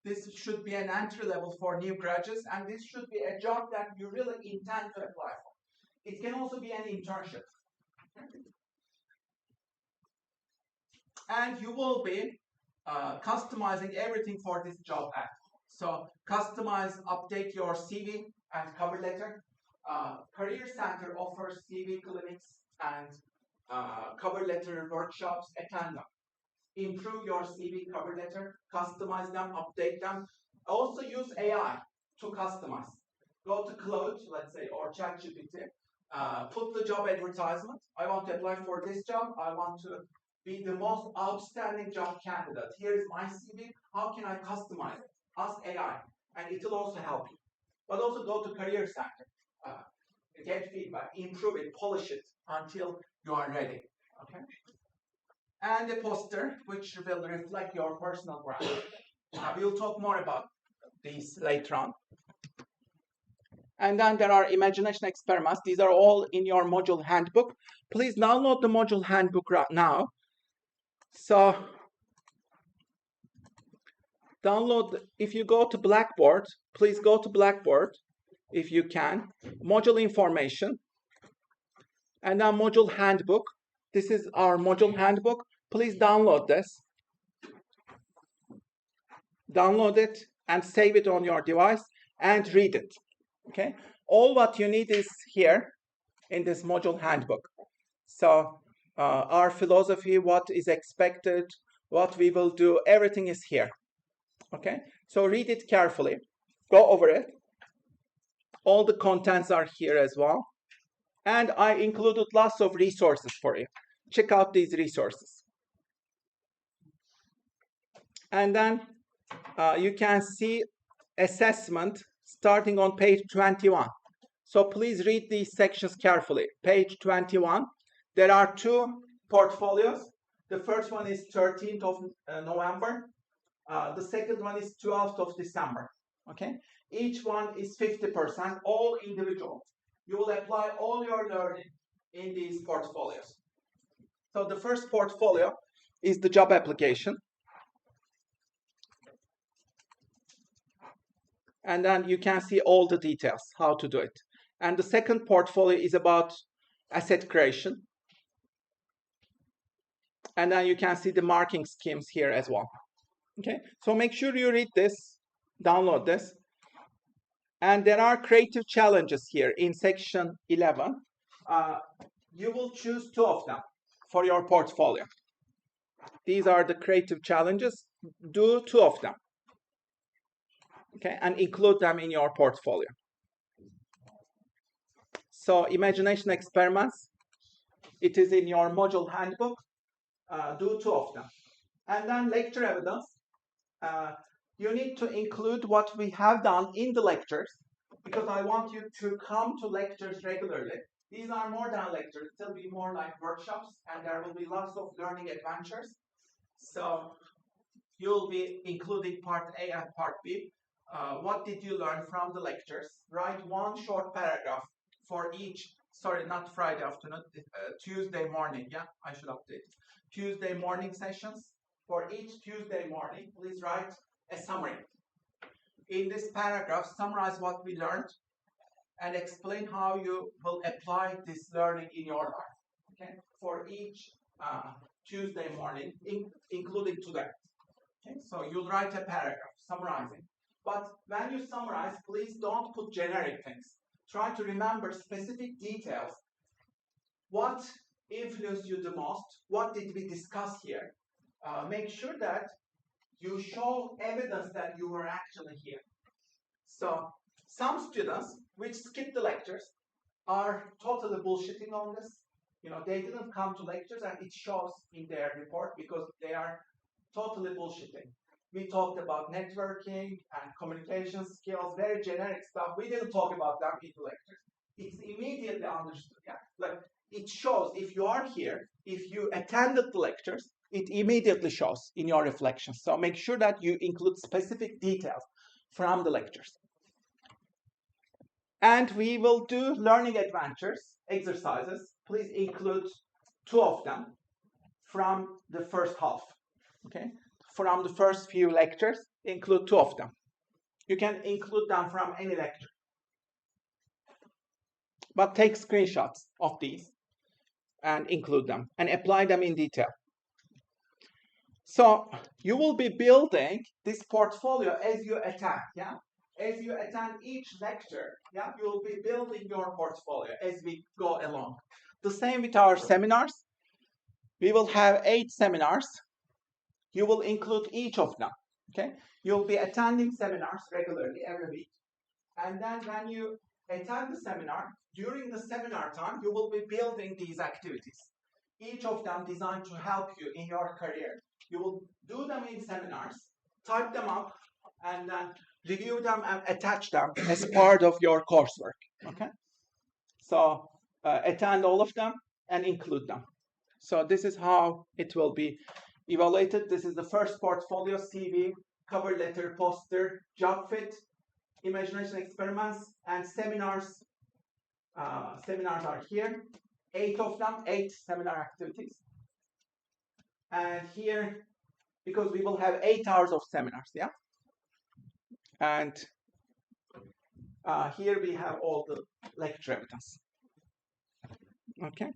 This should be an entry level for new graduates, and this should be a job that you really intend to apply for. It can also be an internship. And you will be customizing everything for this job ad. So customize, update your CV and cover letter. Career Center offers CV clinics and cover letter workshops, attend them. Improve your CV cover letter, customize them, update them. Also use AI to customize. Go to Claude, let's say, or ChatGPT. Put the job advertisement. I want to apply for this job. I want to be the most outstanding job candidate. Here's my CV. How can I customize it? Ask AI, and it will also help you. But also go to Career Center. Get feedback, improve it, polish it until you are ready. Okay. And a poster which will reflect your personal brand. We'll talk more about these later on. And then there are imagination experiments. These are all in your module handbook. Please download the module handbook right now. So download, if you go to Blackboard, please go to Blackboard if you can. Module information. And then module handbook. This is our module handbook. Please download this. Download it and save it on your device and read it. Okay? All what you need is here in this module handbook. So our philosophy, what is expected, what we will do, everything is here. Okay? So read it carefully. Go over it. All the contents are here as well. And I included lots of resources for you. Check out these resources. And then you can see assessment starting on page 21. So please read these sections carefully. Page 21. There are 2 portfolios. The first one is 13th of November. The second one is 12th of December. Okay? Each one is 50%, all individual. You will apply all your learning in these portfolios. So the first portfolio is the job application. And then you can see all the details, how to do it. And the second portfolio is about asset creation. And then you can see the marking schemes here as well. Okay, so make sure you read this, download this. And there are creative challenges here in section 11. You will choose 2 of them for your portfolio. These are the creative challenges. Do 2 of them. Okay, and include them in your portfolio. So imagination experiments, it is in your module handbook. Do 2 of them. And then lecture evidence. You need to include what we have done in the lectures, because I want you to come to lectures regularly. These are more than lectures. They'll be more like workshops, and there will be lots of learning adventures. So you'll be including part A and part B. What did you learn from the lectures? Write 1 short paragraph for each, sorry, not Friday afternoon, Tuesday morning. Yeah, I should update. Tuesday morning sessions. For each Tuesday morning, please write a summary. In this paragraph, summarize what we learned and explain how you will apply this learning in your life. Okay, for each Tuesday morning, including today. Okay, so you'll write a paragraph summarizing. But when you summarize, please don't put generic things. Try to remember specific details. What influenced you the most? What did we discuss here? Make sure that you show evidence that you were actually here. So some students which skip the lectures are totally bullshitting on this. You know, they didn't come to lectures, and it shows in their report because they are totally bullshitting. We talked about networking and communication skills, very generic stuff. We didn't talk about them in the lectures. It's immediately understood. Yeah? Like it shows if you are here, if you attended the lectures, it immediately shows in your reflections. So make sure that you include specific details from the lectures. And we will do learning adventures, exercises. Please include 2 of them from the first half. Okay, from the first few lectures, include 2 of them. You can include them from any lecture. But take screenshots of these and include them and apply them in detail. So you will be building this portfolio as you attend, yeah? As you attend each lecture, yeah, you will be building your portfolio as we go along. The same with our seminars. We will have 8 seminars. You will include each of them, okay? You'll be attending seminars regularly every week. And then when you attend the seminar, during the seminar time, you will be building these activities. Each of them designed to help you in your career. You will do them in seminars, type them up, and then review them and attach them as part of your coursework, okay? So attend all of them and include them. So this is how it will be evaluated. This is the first portfolio, CV, cover letter, poster, job fit, imagination experiments, and seminars. Seminars are here. 8 of them, 8 seminar activities. And here, because we will have 8 hours of seminars, yeah? And here we have all the lecture evidence. Okay.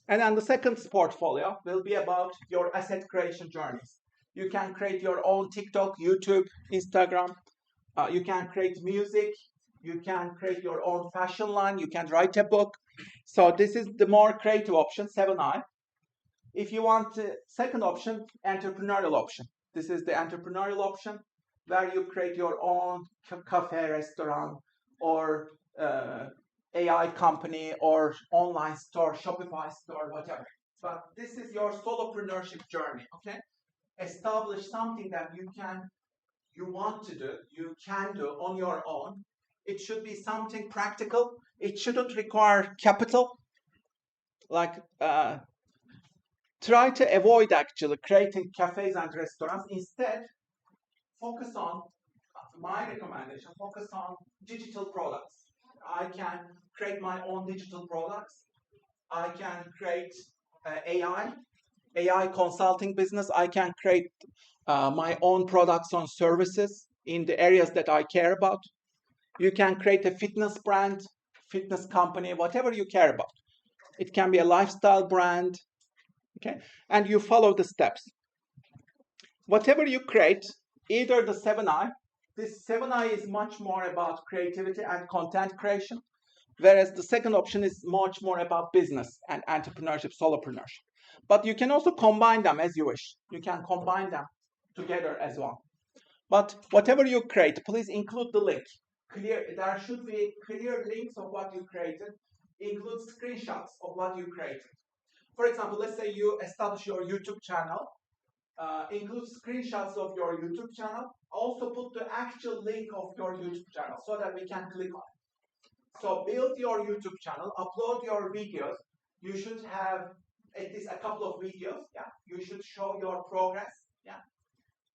And then the second portfolio will be about your asset creation journeys. You can create your own TikTok, YouTube, Instagram. You can create music. You can create your own fashion line. You can write a book. So this is the more creative option, 7i. If you want the second option, entrepreneurial option. This is the entrepreneurial option where you create your own cafe, restaurant, or AI company, or online store, Shopify store, whatever. But this is your solopreneurship journey, okay? Establish something that you want to do, you can do on your own. It should be something practical. It shouldn't require capital. Like, try to avoid actually creating cafes and restaurants. Instead, focus on, my recommendation, focus on digital products. I can create my own digital products. I can create AI consulting business. I can create my own products and services in the areas that I care about. You can create a fitness brand, fitness company, whatever you care about. It can be a lifestyle brand, okay? And you follow the steps. Whatever you create, either the 7I, this 7I is much more about creativity and content creation, whereas the second option is much more about business and entrepreneurship, solopreneurship. But you can also combine them as you wish. You can combine them together as well. But whatever you create, please include the link. There should be clear links of what you created, include screenshots of what you created. For example, let's say you establish your YouTube channel, include screenshots of your YouTube channel, also put the actual link of your YouTube channel so that we can click on it. So build your YouTube channel, upload your videos. You should have at least a couple of videos. Yeah, you should show your progress. Yeah,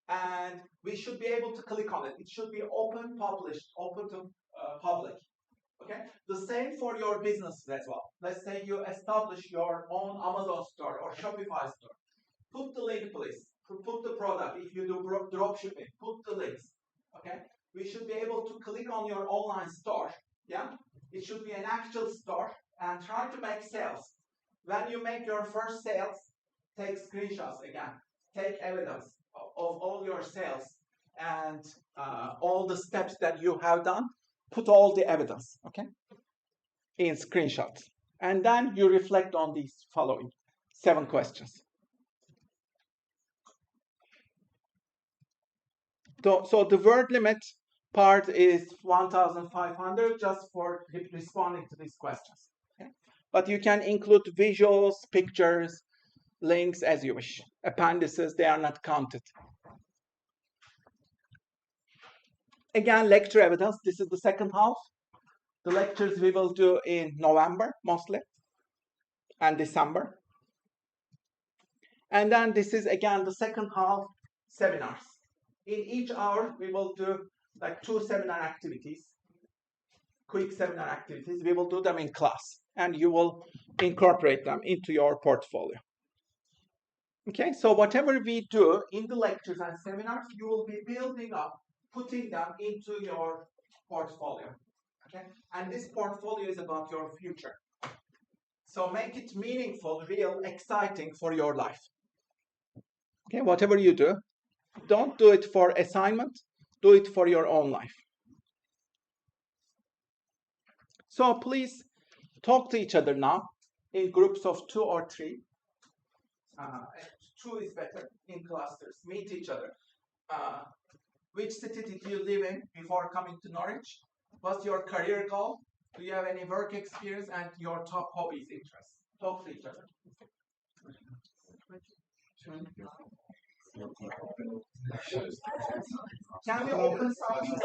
and we should be able to click on it. It should be open, published, open to public. Okay, the same for your business as well. Let's say you establish your own Amazon store or Shopify store. Put the link, please. Put the product. If you do drop shipping, put the links. Okay, we should be able to click on your online store. Yeah, it should be an actual store and try to make sales. When you make your first sales, take screenshots again. Take evidence of all your sales and all the steps that you have done. Put all the evidence, okay, in screenshots. And then you reflect on these following 7 questions. So the word limit part is 1,500 just for responding to these questions. Okay? But you can include visuals, pictures, links as you wish. Appendices, they are not counted. Again, lecture evidence. This is the second half. The lectures we will do in November mostly and December. And then this is again the second half seminars. In each hour, we will do like 2 seminar activities, quick seminar activities. We will do them in class and you will incorporate them into your portfolio. Okay, so whatever we do in the lectures and seminars, you will be building up, putting them into your portfolio. Okay, and this portfolio is about your future. So make it meaningful, real, exciting for your life. Okay, whatever you do, don't do it for assignment, do it for your own life. So please talk to each other now in groups of 2 or 3. 2 is better, in clusters. Meet each other. Which city did you live in before coming to Norwich? What's your career goal? Do you have any work experience and your top hobbies, interests? Talk to each other. Can we open something?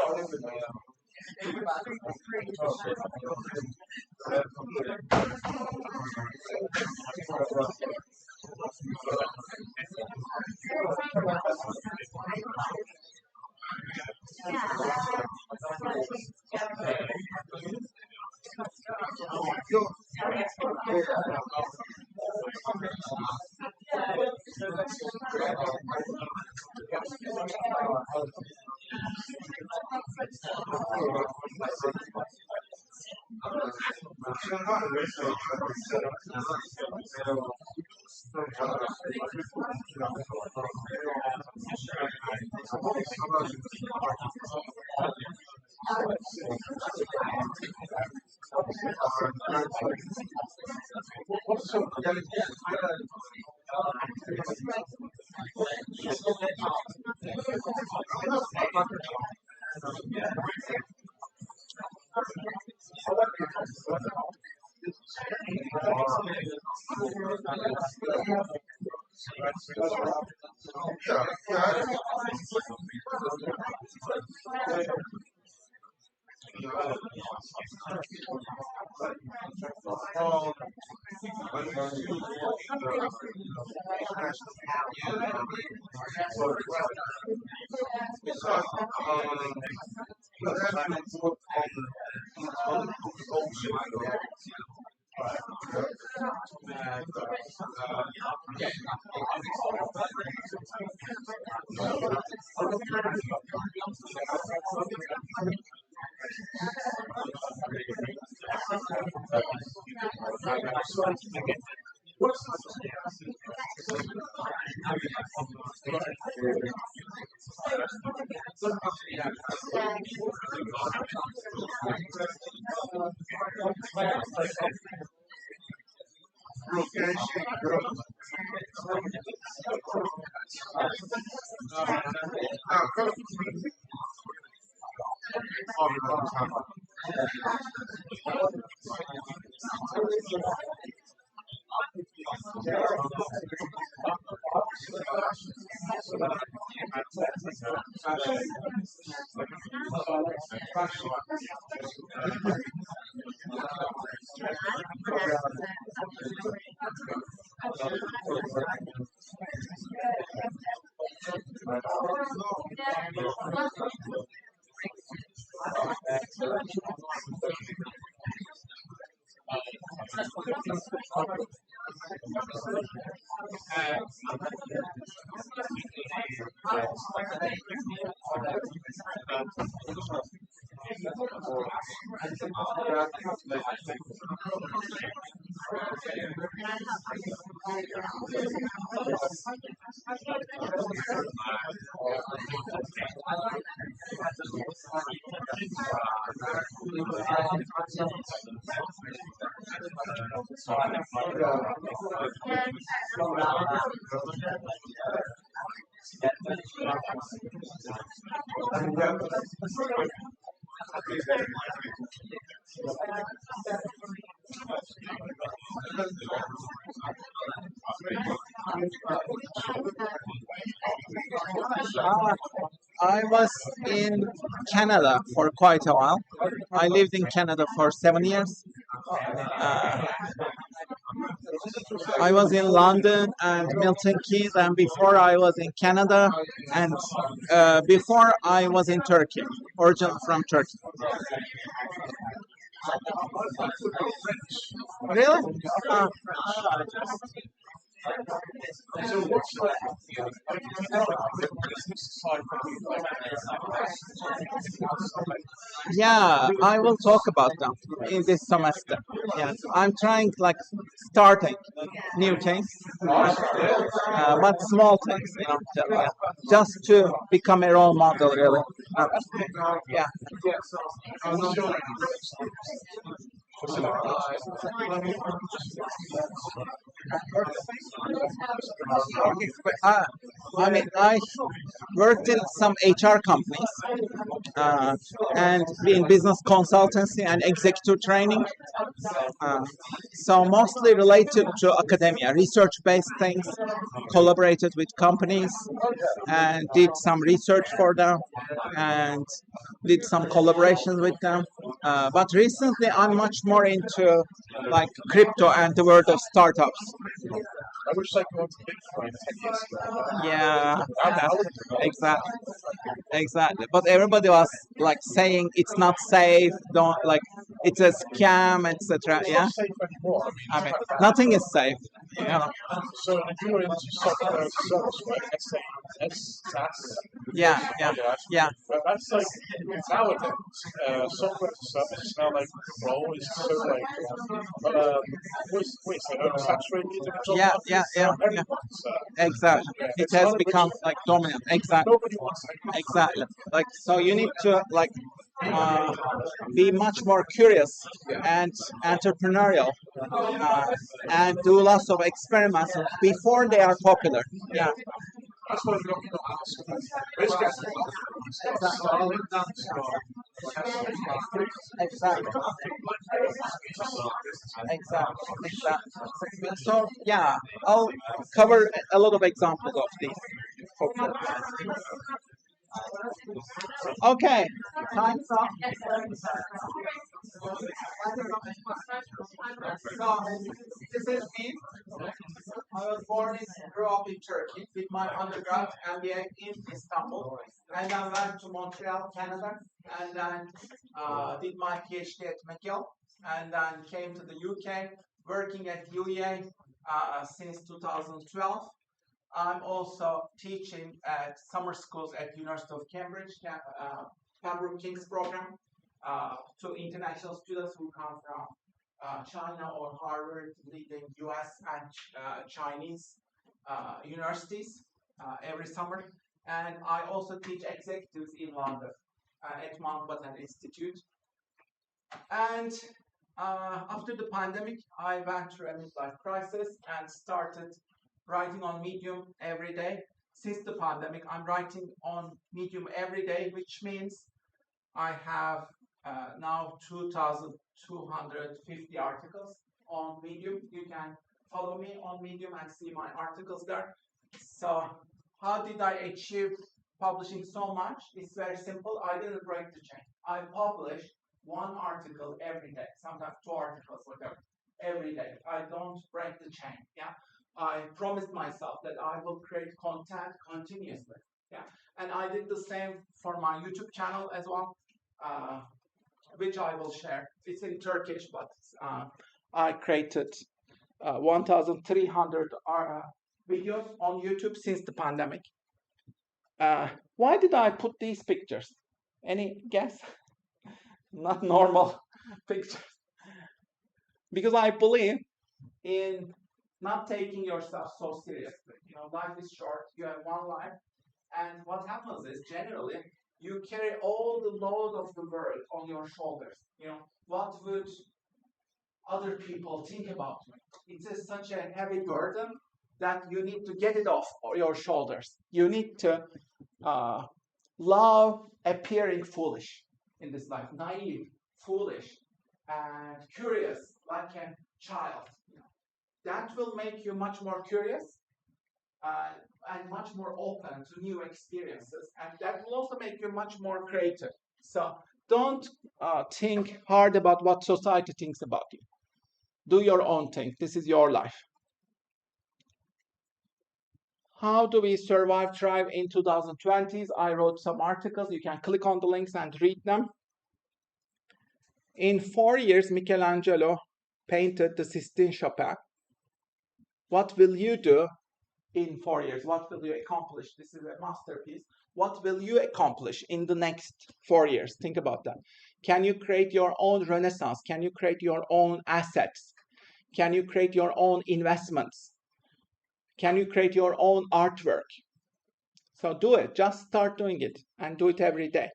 I was in Canada for quite a while. I lived in Canada for 7 years. I was in London and Milton Keynes, and before I was in Canada, and before I was in Turkey, originally from Turkey. Really? Yeah, I will talk about them in this semester. Yes, I'm trying like starting new things, but small things, just to become a role model, really. Yeah. I mean, I worked in some HR companies and in business consultancy and executive training. So mostly related to academia, research-based things, collaborated with companies and did some research for them and did some collaborations with them. But recently I'm much more into like crypto and the world of startups. I wish I could go to Bitcoin 10 years ago. Yeah, exactly, exactly. But everybody was like saying it's not safe. Don't like it's a scam, etc. It's Yeah, not safe anymore. I mean nothing is safe. So if you were into software service, right? Let's say SaaS. Yeah, yeah, yeah. But that's like nowadays, software as a service is now like the role is so like wait, saturated. Yeah, yeah, yeah, yeah. Exactly. It has become like dominant. Exactly. Nobody wants that. Exactly. Like so, you need to like be much more curious and entrepreneurial and do lots of experiments before they are popular. Yeah. That's what I'm looking at. Exactly. Exactly. So yeah, I'll cover a lot of examples of these. Okay, time's up. So, this is me. I was born and grew up in Turkey, did my undergrad MBA in Istanbul, and then went to Montreal, Canada, and then did my PhD at McGill, and then came to the UK, working at UEA since 2012. I'm also teaching at summer schools at University of Cambridge, Pembroke King's program, to international students who come from China or Harvard, leading US and Chinese universities every summer. And I also teach executives in London at Mountbatten Institute. And after the pandemic, I went through a midlife crisis and started writing on Medium every day. Since the pandemic, I'm writing on Medium every day, which means I have now 2,250 articles on Medium. You can follow me on Medium and see my articles there. So how did I achieve publishing so much? It's very simple. I didn't break the chain. I publish one article every day, sometimes 2 articles, whatever, every day. I don't break the chain. Yeah, I promised myself that I will create content continuously. Yeah, and I did the same for my YouTube channel as well, which I will share. It's in Turkish, but I created 1,300 videos on YouTube since the pandemic. Why did I put these pictures? Any guess? Not normal pictures. Because I believe in not taking yourself so seriously. You know, life is short. You have one life. And what happens is, generally, you carry all the load of the world on your shoulders. You know, what would other people think about me? It's such a heavy burden that you need to get it off your shoulders. You need to love appearing foolish in this life, naive, foolish, and curious, like a child. That will make you much more curious and much more open to new experiences, and that will also make you much more creative. So don't think hard about what society thinks about you. Do your own thing. This is your life. How do we survive, thrive in 2020s? I wrote some articles. You can click on the links and read them. In 4 years, Michelangelo painted the Sistine Chapel. What will you do in 4 years? What will you accomplish? This is a masterpiece. What will you accomplish in the next 4 years? Think about that. Can you create your own renaissance? Can you create your own assets? Can you create your own investments? Can you create your own artwork? So do it. Just start doing it and do it every day.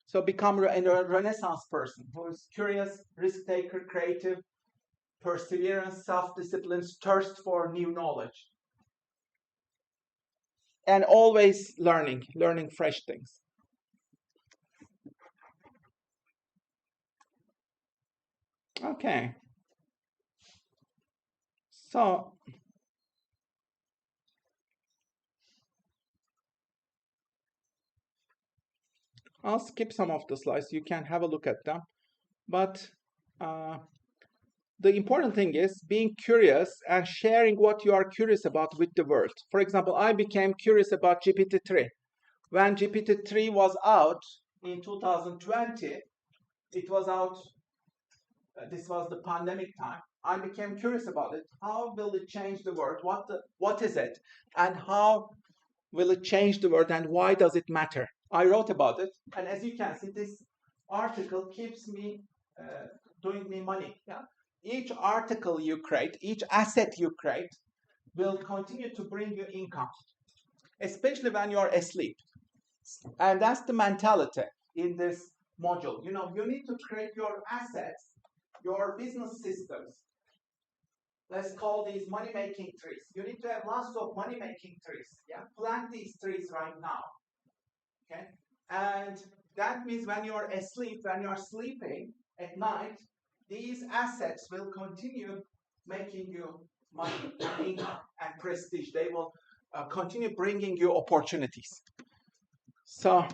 So become a renaissance person who is curious, risk-taker, creative, perseverance, self-discipline, thirst for new knowledge. And always learning fresh things. Okay. So I'll skip some of the slides. You can have a look at them. But the important thing is being curious and sharing what you are curious about with the world. For example, I became curious about GPT-3. When GPT-3 was out in 2020, it was out, this was the pandemic time. I became curious about it. How will it change the world? What is it? And how will it change the world? And why does it matter? I wrote about it. And as you can see, this article keeps me doing me money. Yeah? Each article you create, each asset you create will continue to bring you income, especially when you're asleep. And that's the mentality in this module. You know, you need to create your assets, your business systems. Let's call these money-making trees. You need to have lots of money-making trees. Yeah, plant these trees right now. Okay, and that means when you're asleep, when you're sleeping at night, these assets will continue making you money and income and prestige. They will continue bringing you opportunities. So,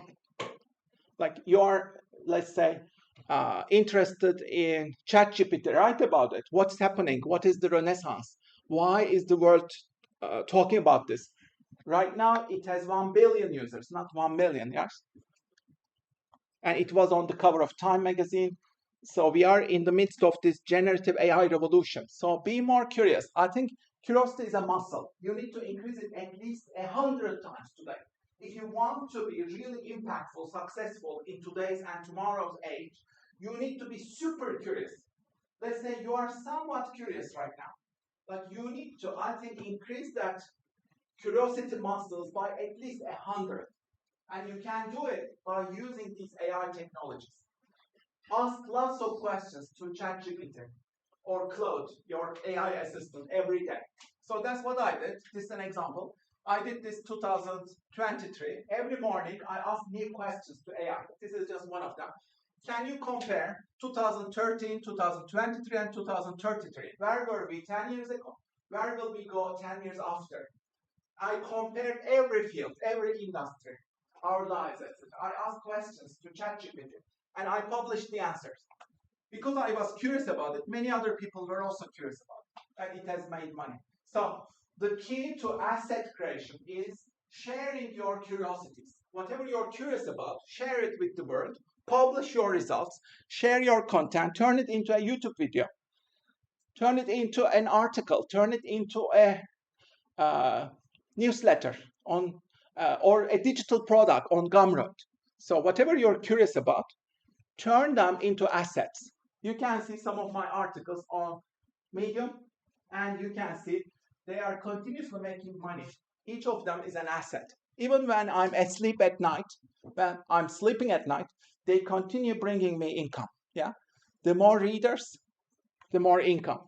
like you're, let's say, interested in ChatGPT, write about it. What's happening? What is the renaissance? Why is the world talking about this? Right now, it has 1 billion users, not 1 million, yes? And it was on the cover of Time magazine. So we are in the midst of this generative AI revolution. So be more curious. I think curiosity is a muscle. You need to increase it at least 100 times today. If you want to be really impactful, successful in today's and tomorrow's age, you need to be super curious. Let's say you are somewhat curious right now, but you need to, I think, increase that curiosity muscles by at least 100. And you can do it by using these AI technologies. Ask lots of questions to ChatGPT or Claude, your AI assistant, every day. So that's what I did. This is an example. I did this 2023. Every morning, I ask new questions to AI. This is just one of them. Can you compare 2013, 2023, and 2033? Where were we 10 years ago? Where will we go 10 years after? I compared every field, every industry, our lives, etc. I asked questions to ChatGPT, and I published the answers. Because I was curious about it, many other people were also curious about it, and it has made money. So the key to asset creation is sharing your curiosities. Whatever you're curious about, share it with the world, publish your results, share your content, turn it into a YouTube video, turn it into an article, turn it into a newsletter on or a digital product on Gumroad. So whatever you're curious about, turn them into assets. You can see some of my articles on Medium, and you can see they are continuously making money. Each of them is an asset. Even when I'm asleep at night, when I'm sleeping at night, they continue bringing me income. Yeah, the more readers, the more income.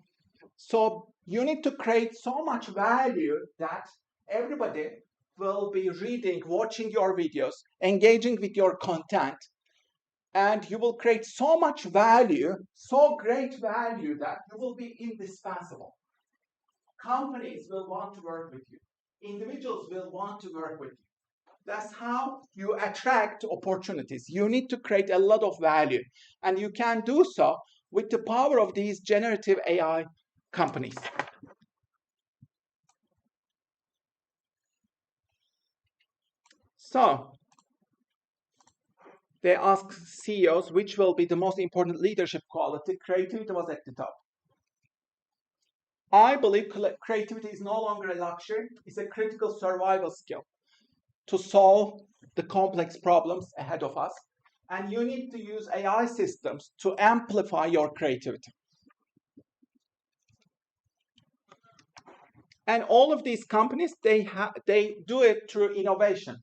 So you need to create so much value that everybody will be reading, watching your videos, engaging with your content, and you will create so much value, so great value that you will be indispensable. Companies will want to work with you. Individuals will want to work with you. That's how you attract opportunities. You need to create a lot of value, and you can do so with the power of these generative AI companies. So they ask CEOs which will be the most important leadership quality. Creativity was at the top. I believe creativity is no longer a luxury. It's a critical survival skill to solve the complex problems ahead of us. And you need to use AI systems to amplify your creativity. And all of these companies, they do it through innovation.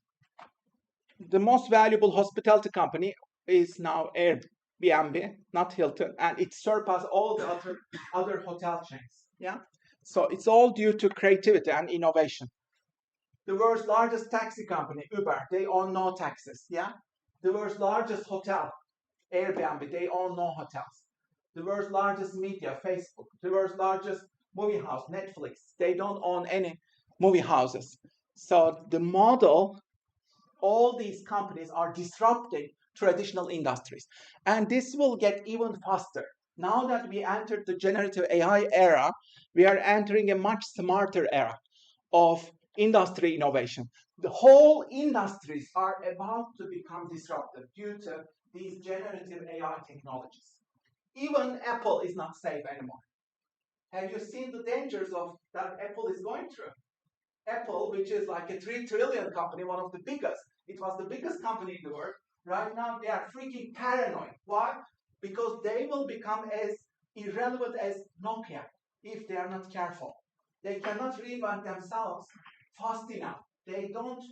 The most valuable hospitality company is now Airbnb, not Hilton, and it surpassed all the other hotel chains. Yeah, so it's all due to creativity and innovation. The world's largest taxi company, Uber, they own no taxis. Yeah, the world's largest hotel, Airbnb, they own no hotels. The world's largest media, Facebook. The world's largest movie house, Netflix, they don't own any movie houses. So the model, all these companies are disrupting traditional industries. And this will get even faster. Now that we entered the generative AI era, we are entering a much smarter era of industry innovation. The whole industries are about to become disrupted due to these generative AI technologies. Even Apple is not safe anymore. Have you seen the dangers of that Apple is going through? Apple, which is like a 3 trillion company, one of the biggest, it was the biggest company in the world. Right now, they are freaking paranoid. Why? Because they will become as irrelevant as Nokia if they are not careful. They cannot reinvent themselves fast enough. They don't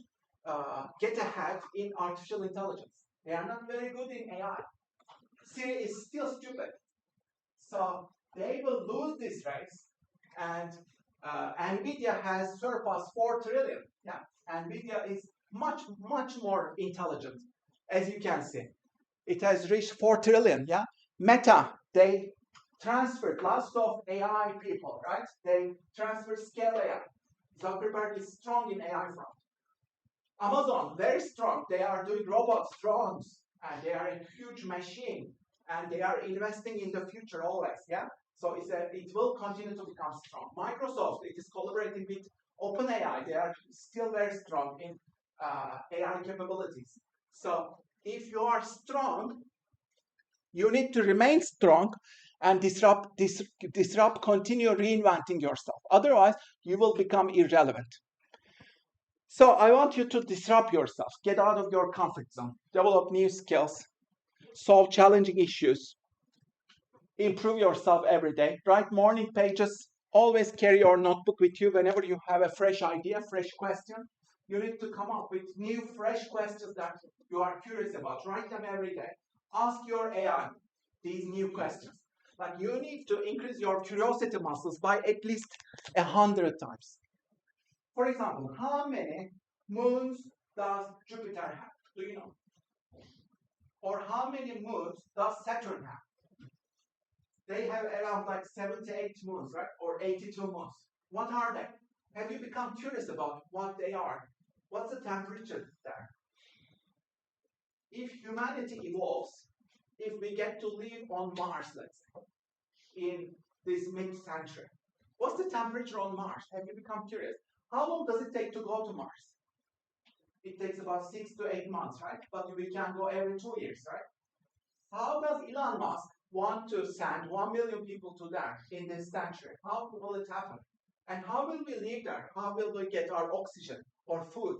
get ahead in artificial intelligence. They are not very good in AI. Siri is still stupid. So they will lose this race, and NVIDIA has surpassed 4 trillion. Yeah, NVIDIA is much more intelligent, as you can see. It has reached 4 trillion. Yeah, Meta, they transferred lots of AI people, right? They transferred scale AI. Zuckerberg is strong in AI front. Amazon, very strong. They are doing robots, drones, and they are a huge machine. And they are investing in the future always, yeah? So it will continue to become strong. Microsoft, it is collaborating with OpenAI. They are still very strong in AI capabilities. So if you are strong, You need to remain strong and disrupt, continue reinventing yourself. Otherwise, you will become irrelevant. So I want you to disrupt yourself, get out of your comfort zone, develop new skills, solve challenging issues, improve yourself every day, write morning pages, always carry your notebook with you whenever you have a fresh idea, fresh question. You need to come up with new, fresh questions that you are curious about. Write them every day. Ask your AI these new questions. Like you need to increase your curiosity muscles by at least 100 times. For example, how many moons does Jupiter have? Do you know? Or how many moons does Saturn have? They have around like 78 moons, right? Or 82 moons. What are they? Have you become curious about what they are? What's the temperature there? If humanity evolves, if we get to live on Mars, let's say, in this mid-century, what's the temperature on Mars? Have you become curious? How long does it take to go to Mars? It takes about 6 to 8 months, right? But we can go every 2 years, right? How does Elon Musk want to send 1 million people to there in this century? How will it happen? And how will we live there? How will we get our oxygen or food?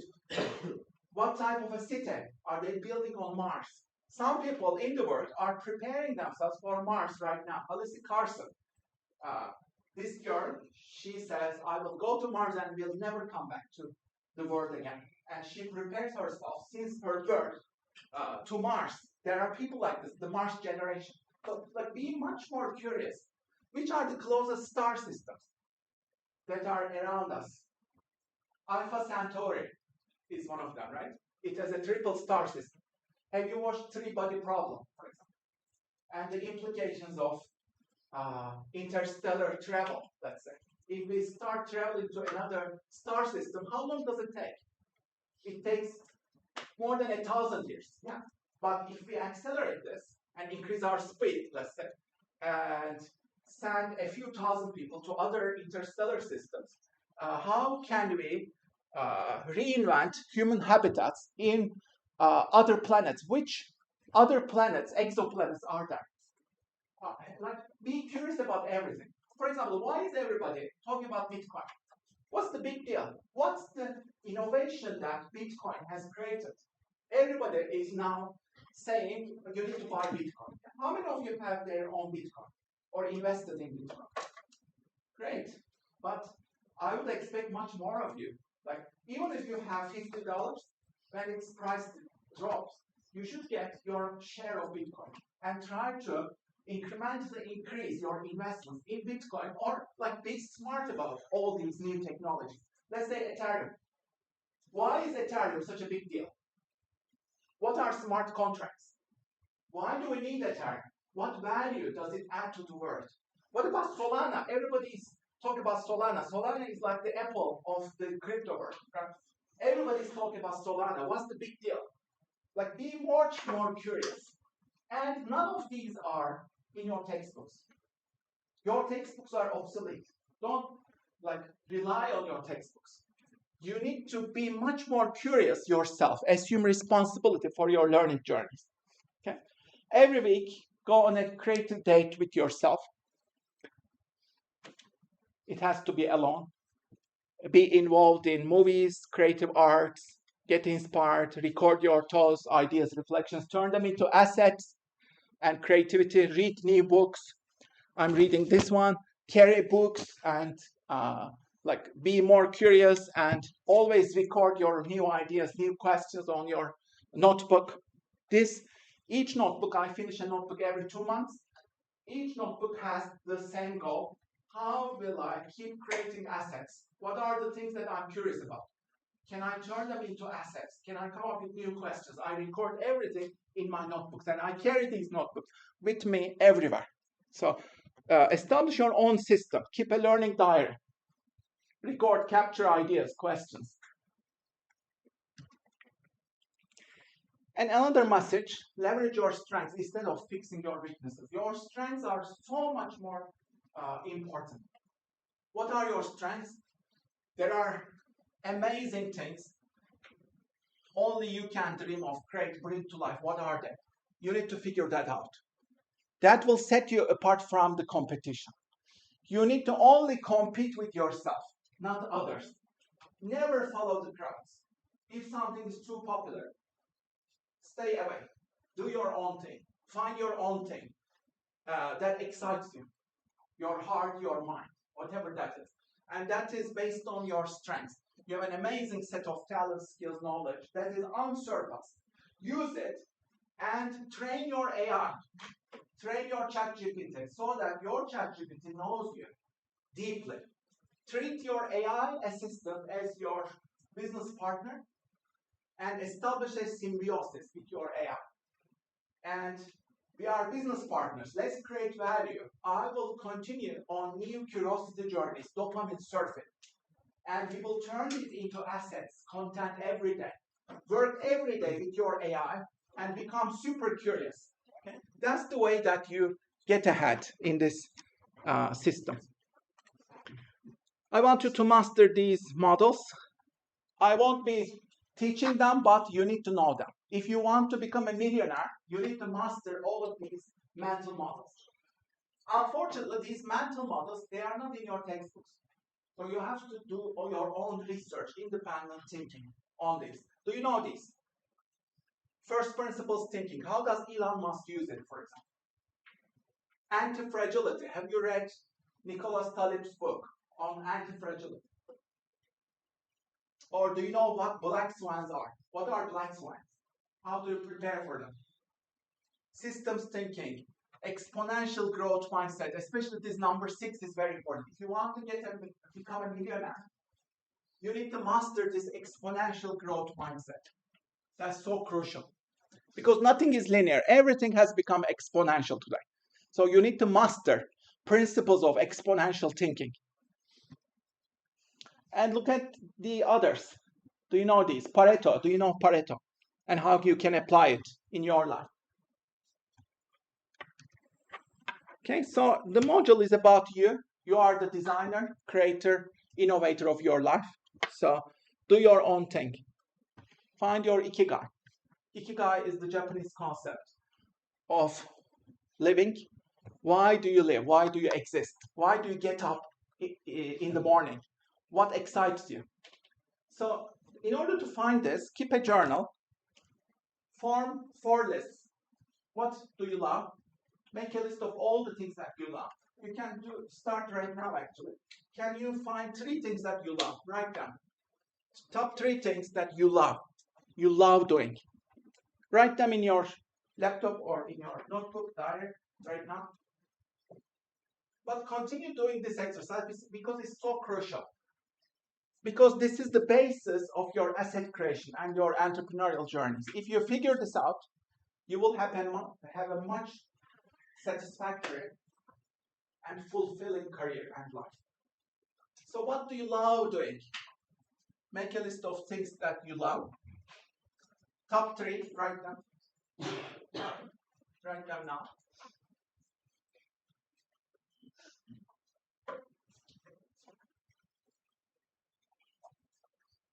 What type of a city are they building on Mars? Some people in the world are preparing themselves for Mars right now. Alice Carson, this girl, she says, I will go to Mars and will never come back to the world again. And she prepares herself since her birth to Mars. There are people like this, the Mars generation. So, like, be much more curious. Which are the closest star systems that are around us? Alpha Centauri is one of them, right? It has a triple star system. Have you watched Three-Body Problem, for example? And the implications of interstellar travel, let's say. If we start traveling to another star system, how long does it take? It takes more than 1,000 years. Yeah. But if we accelerate this and increase our speed, let's say, and send a few thousand people to other interstellar systems, how can we reinvent human habitats in other planets? Which other planets, exoplanets, are there? Like, be curious about everything. For example, why is everybody talking about Bitcoin? What's the big deal? What's the innovation that Bitcoin has created? Everybody is now saying you need to buy Bitcoin. How many of you have their own Bitcoin or invested in Bitcoin? Great. But I would expect much more of you. Like, even if you have $50, when its price drops, you should get your share of Bitcoin and try to incrementally increase your investments in Bitcoin, or like be smart about all these new technologies. Let's say Ethereum. Why is Ethereum such a big deal? What are smart contracts? Why do we need Ethereum? What value does it add to the world? What about Solana? Everybody's talking about Solana. Solana is like the Apple of the crypto world. Right? Everybody's talking about Solana. What's the big deal? Like, be much more curious. And none of these are in your textbooks. Your textbooks are obsolete. Don't rely on your textbooks. You need to be much more curious yourself. Assume responsibility for your learning journeys. Okay? Every week, go on a creative date with yourself. It has to be alone. Be involved in movies, creative arts, get inspired, record your thoughts, ideas, reflections, turn them into assets and creativity, read new books. I'm reading this one, carry books, and be more curious, and always record your new ideas, new questions on your notebook. Each notebook, I finish a notebook every 2 months. Each notebook has the same goal. How will I keep creating assets? What are the things that I'm curious about? Can I turn them into assets? Can I come up with new questions? I record everything in my notebooks, and I carry these notebooks with me everywhere. So establish your own system. Keep a learning diary. Record, capture ideas, questions. And another message, leverage your strengths instead of fixing your weaknesses. Your strengths are so much more important. What are your strengths? There are amazing things only you can dream of, create, bring to life. What are they? You need to figure that out. That will set you apart from the competition. You need to only compete with yourself, not others. Never follow the crowds. If something is too popular, stay away. Do your own thing. Find your own thing that excites you, your heart, your mind, whatever that is. And that is based on your strengths. You have an amazing set of talents, skills, knowledge that is unsurpassed. Use it and train your AI. Train your ChatGPT so that your ChatGPT knows you deeply. Treat your AI assistant as your business partner and establish a symbiosis with your AI. And we are business partners. Let's create value. I will continue on new curiosity journeys, dopamine surfing. And we will turn it into assets, content every day. Work every day with your AI and become super curious. Okay? That's the way that you get ahead in this system. I want you to master these models. I won't be teaching them, but you need to know them. If you want to become a millionaire, you need to master all of these mental models. Unfortunately, these mental models, they are not in your textbooks. So you have to do all your own research, independent thinking on this. Do you know this? First principles thinking. How does Elon Musk use it, for example? Anti-fragility. Have you read Nicholas Taleb's book on anti-fragility? Or do you know what black swans are? What are black swans? How do you prepare for them? Systems thinking, exponential growth mindset, especially this number 6 is very important. If you want to become a millionaire, you need to master this exponential growth mindset. That's so crucial. Because nothing is linear. Everything has become exponential today. So you need to master principles of exponential thinking. And look at the others. Do you know these? Pareto. Do you know Pareto? And how you can apply it in your life. Okay, so the module is about you. You are the designer, creator, innovator of your life. So do your own thing. Find your ikigai. Ikigai is the Japanese concept of living. Why do you live? Why do you exist? Why do you get up in the morning? What excites you? So in order to find this, keep a journal. Form 4 lists. What do you love? Make a list of all the things that you love. You can start right now, actually. Can you find 3 things that you love? Write down. Top 3 things that you love doing. Write them in your laptop or in your notebook diary right now. But continue doing this exercise because it's so crucial. Because this is the basis of your asset creation and your entrepreneurial journeys. If you figure this out, you will have a much satisfactory and fulfilling career and life. So what do you love doing? Make a list of things that you love. Top 3, write them. Write them now.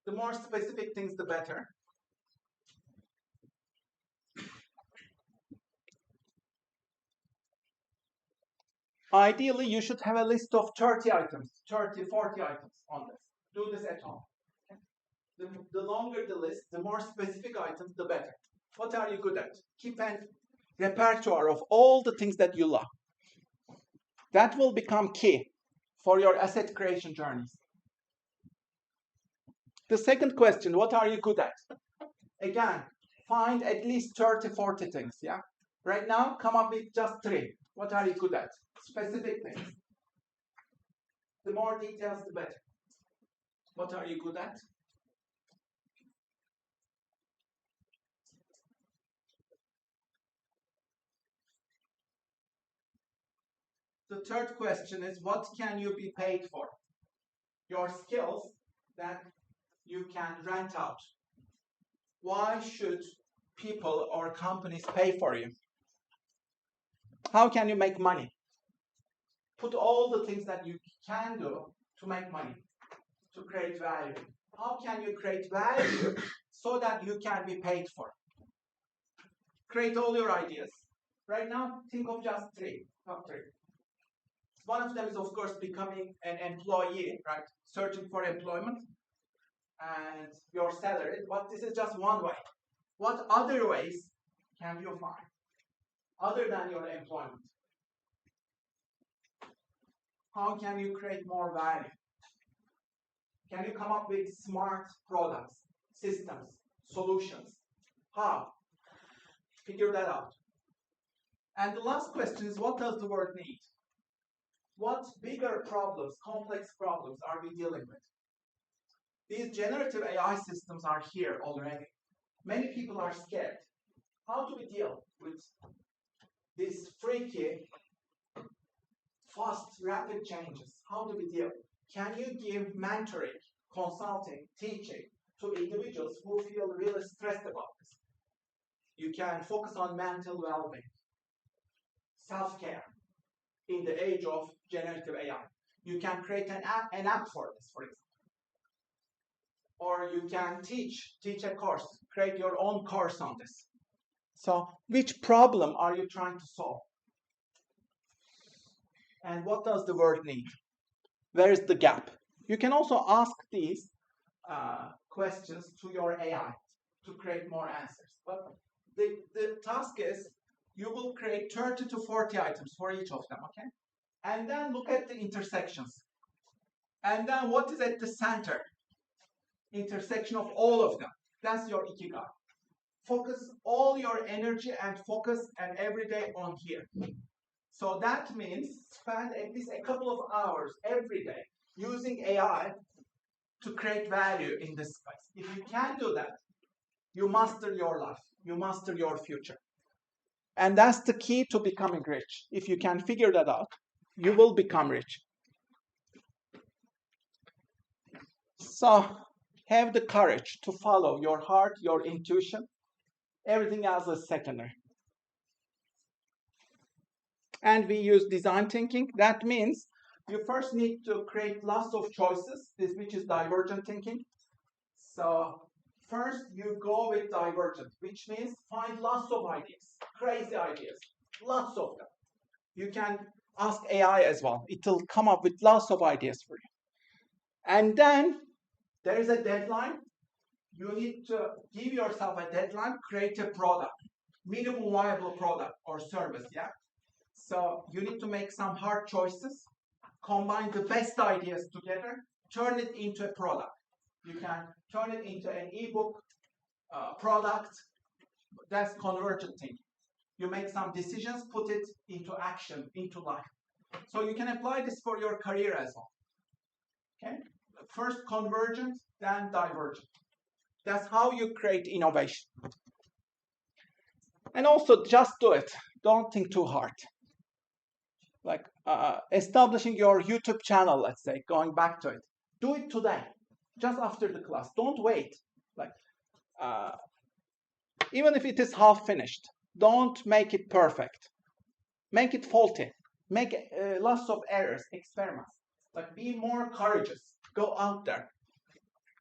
The more specific things, the better. Ideally, you should have a list of 30 items, 30, 40 items on this. Do this at home. Okay? The longer the list, the more specific items, the better. What are you good at? Keep a repertoire of all the things that you love. That will become key for your asset creation journeys. The second question, what are you good at? Again, find at least 30, 40 things, yeah? Right now, come up with just 3. What are you good at? Specific things. The more details, the better. What are you good at? The third question is, what can you be paid for? Your skills that you can rent out. Why should people or companies pay for you? How can you make money? Put all the things that you can do to make money, to create value. How can you create value so that you can be paid for? Create all your ideas. Right now, think of just top three. One of them is, of course, becoming an employee, right? Searching for employment and your salary. But this is just one way. What other ways can you find other than your employment? How can you create more value? Can you come up with smart products, systems, solutions? How? Figure that out. And the last question is, what does the world need? What bigger problems, complex problems are we dealing with? These generative AI systems are here already. Many people are scared. How do we deal with these freaky, fast, rapid changes? How do we deal? Can you give mentoring, consulting, teaching to individuals who feel really stressed about this? You can focus on mental well-being, self-care in the age of generative AI. You can create an app for this, for example. Or you can teach a course, create your own course on this. So which problem are you trying to solve? And what does the world need? Where is the gap? You can also ask these questions to your AI to create more answers. But the task is you will create 30 to 40 items for each of them, okay? And then look at the intersections. And then what is at the center? Intersection of all of them. That's your ikigai. Focus all your energy and focus and every day on here. So that means spend at least a couple of hours every day using AI to create value in this space. If you can do that, you master your life. You master your future. And that's the key to becoming rich. If you can figure that out, you will become rich. So have the courage to follow your heart, your intuition. Everything else is secondary. And we use design thinking. That means you first need to create lots of choices, which is divergent thinking. So first you go with divergent, which means find lots of ideas, crazy ideas, lots of them. You can ask AI as well. It will come up with lots of ideas for you. And then there is a deadline. You need to give yourself a deadline, create a product, minimum viable product or service, yeah? So you need to make some hard choices, combine the best ideas together, turn it into a product. You can turn it into an ebook product. That's convergent thinking. You make some decisions, put it into action, into life. So you can apply this for your career as well. Okay? First convergent, then divergent. That's how you create innovation. And also just do it. Don't think too hard. Like establishing your YouTube channel, let's say, going back to it. Do it today, just after the class. Don't wait. Like even if it is half finished, don't make it perfect. Make it faulty. Make lots of errors, experiments. Like be more courageous. Go out there.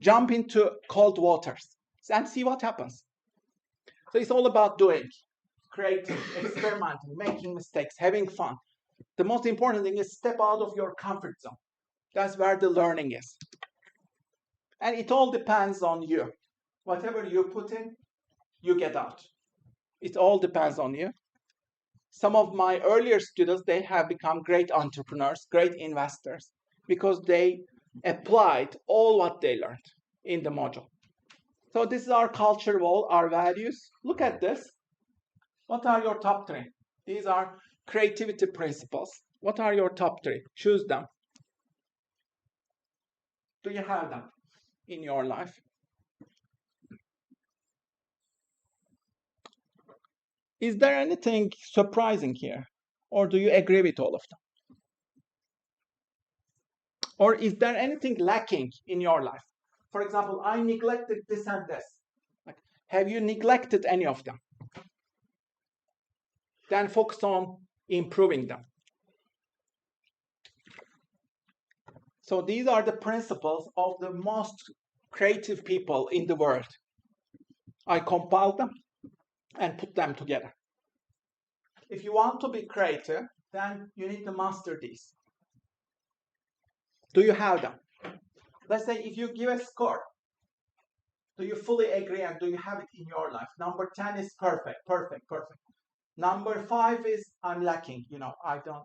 Jump into cold waters and see what happens. So it's all about doing, creating, experimenting, making mistakes, having fun. The most important thing is step out of your comfort zone. That's where the learning is. And it all depends on you. Whatever you put in, you get out. It all depends on you. Some of my earlier students, they have become great entrepreneurs, great investors, because they applied all what they learned in the module. So this is our culture wall, our values. Look at this. What are your top three? These are creativity principles. What are your top three? Choose them. Do you have them in your life? Is there anything surprising here? Or do you agree with all of them? Or is there anything lacking in your life? For example, I neglected this and this. Like, have you neglected any of them? Then focus on improving them. So these are the principles of the most creative people in the world. I compiled them and put them together. If you want to be creative, then you need to master these. Do you have them? Let's say if you give a score, do you fully agree and do you have it in your life? Number 10 is perfect, perfect, perfect. Number 5 is I'm lacking, I don't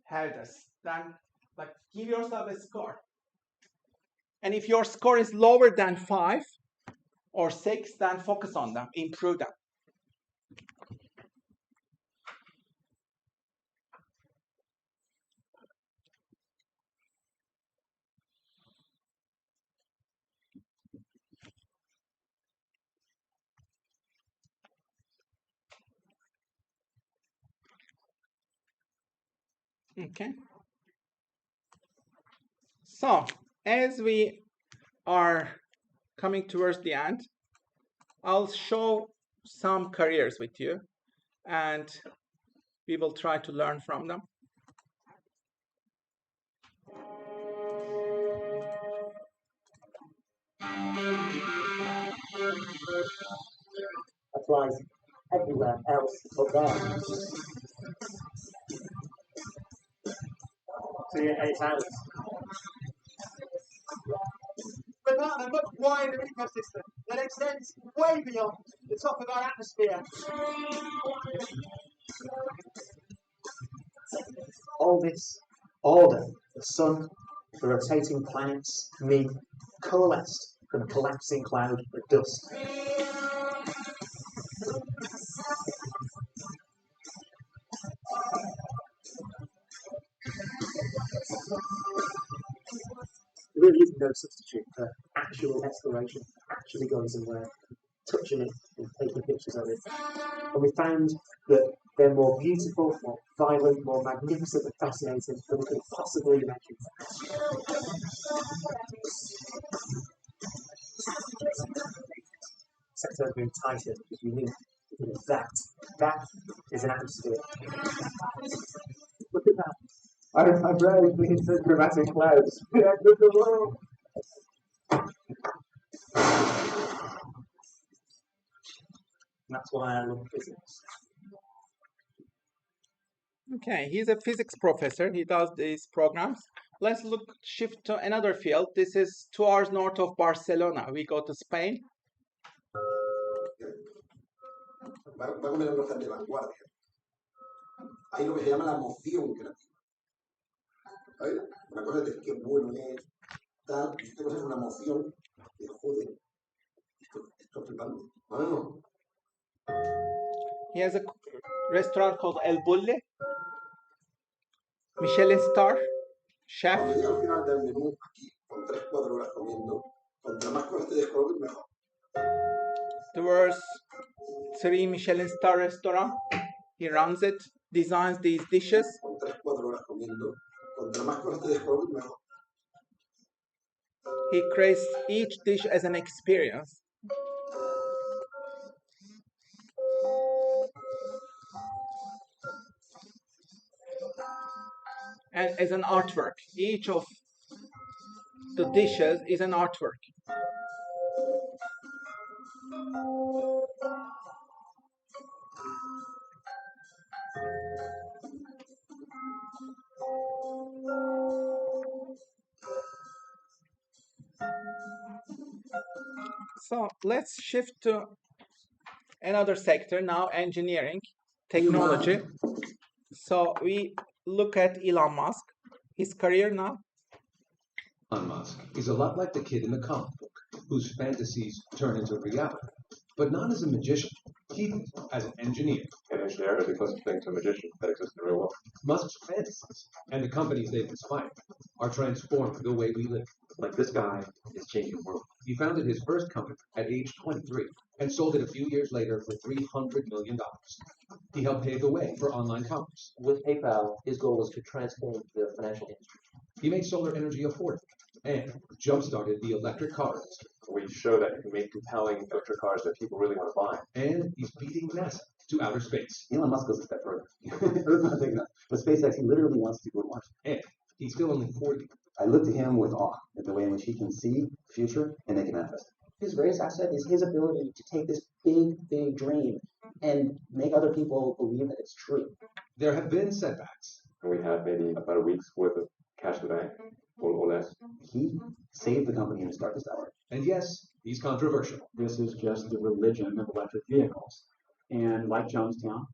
have this. Then like give yourself a score. And if your score is lower than 5 or 6, then focus on them, improve them. Okay. So, as we are coming towards the end, I'll show some careers with you, and we will try to learn from them. Applies everywhere else but there. So it's out. But not a much wider ecosystem that extends way beyond the top of our atmosphere. All this order, the sun, the rotating planets, me, coalesced from a collapsing cloud of dust. There really is no substitute for actual exploration, actually going somewhere, touching it and taking pictures of it. And we found that they're more beautiful, more violent, more magnificent and fascinating than we could possibly imagine. Sector Moon Titan is unique because that is an atmosphere. Look at that. I'm rarely been into dramatic clouds. The end of the world. That's why I love physics. Okay, he's a physics professor. He does these programs. Let's shift to another field. This is 2 hours north of Barcelona. We go to Spain. Va a poner cosas de vanguardia. Hay lo que se llama la moción creativa. ¿Sabes? Una cosa es que bueno es tal, y otra cosa es una moción de joder. Esto flipando. No. He has a restaurant called El Bulle. Michelin star, chef. Cuando llega al final del menú, aquí, con 3-4 horas comiendo, contra más cosas te descoloques, mejor. There was 3 Michelin star restaurant. He runs it, designs these dishes. Con 3-4 horas comiendo, contra más cosas te descoloques, mejor. He creates each dish as an experience. And as an artwork. Each of the dishes is an artwork. So let's shift to another sector now, engineering, technology. So we look at Elon Musk, his career now. Elon Musk is a lot like the kid in the comic book whose fantasies turn into reality, but not as a magician. He as an engineer. An engineer is the closest thing to a magician that exists in the real world. Musk's fantasies and the companies they've inspired are transforming the way we live. Like this guy is changing the world. He founded his first company at age 23 and sold it a few years later for $300 million. He helped pave the way for online commerce. With PayPal, his goal was to transform the financial industry. He made solar energy affordable and jump-started the electric car industry. We show that you can make compelling electric cars that people really want to buy. And he's beating NASA to outer space. Elon Musk goes a step further. That's not big enough. But SpaceX, he literally wants to go to Mars. And he's still only 40. I look to him with awe at the way in which he can see the future and make it manifest. His greatest asset is his ability to take this big dream and make other people believe that it's true. There have been setbacks. We have maybe about a week's worth of cash in the bank, or less. He saved the company in its darkest hour. And yes, he's controversial. This is just the religion of electric vehicles. And like Jonestown,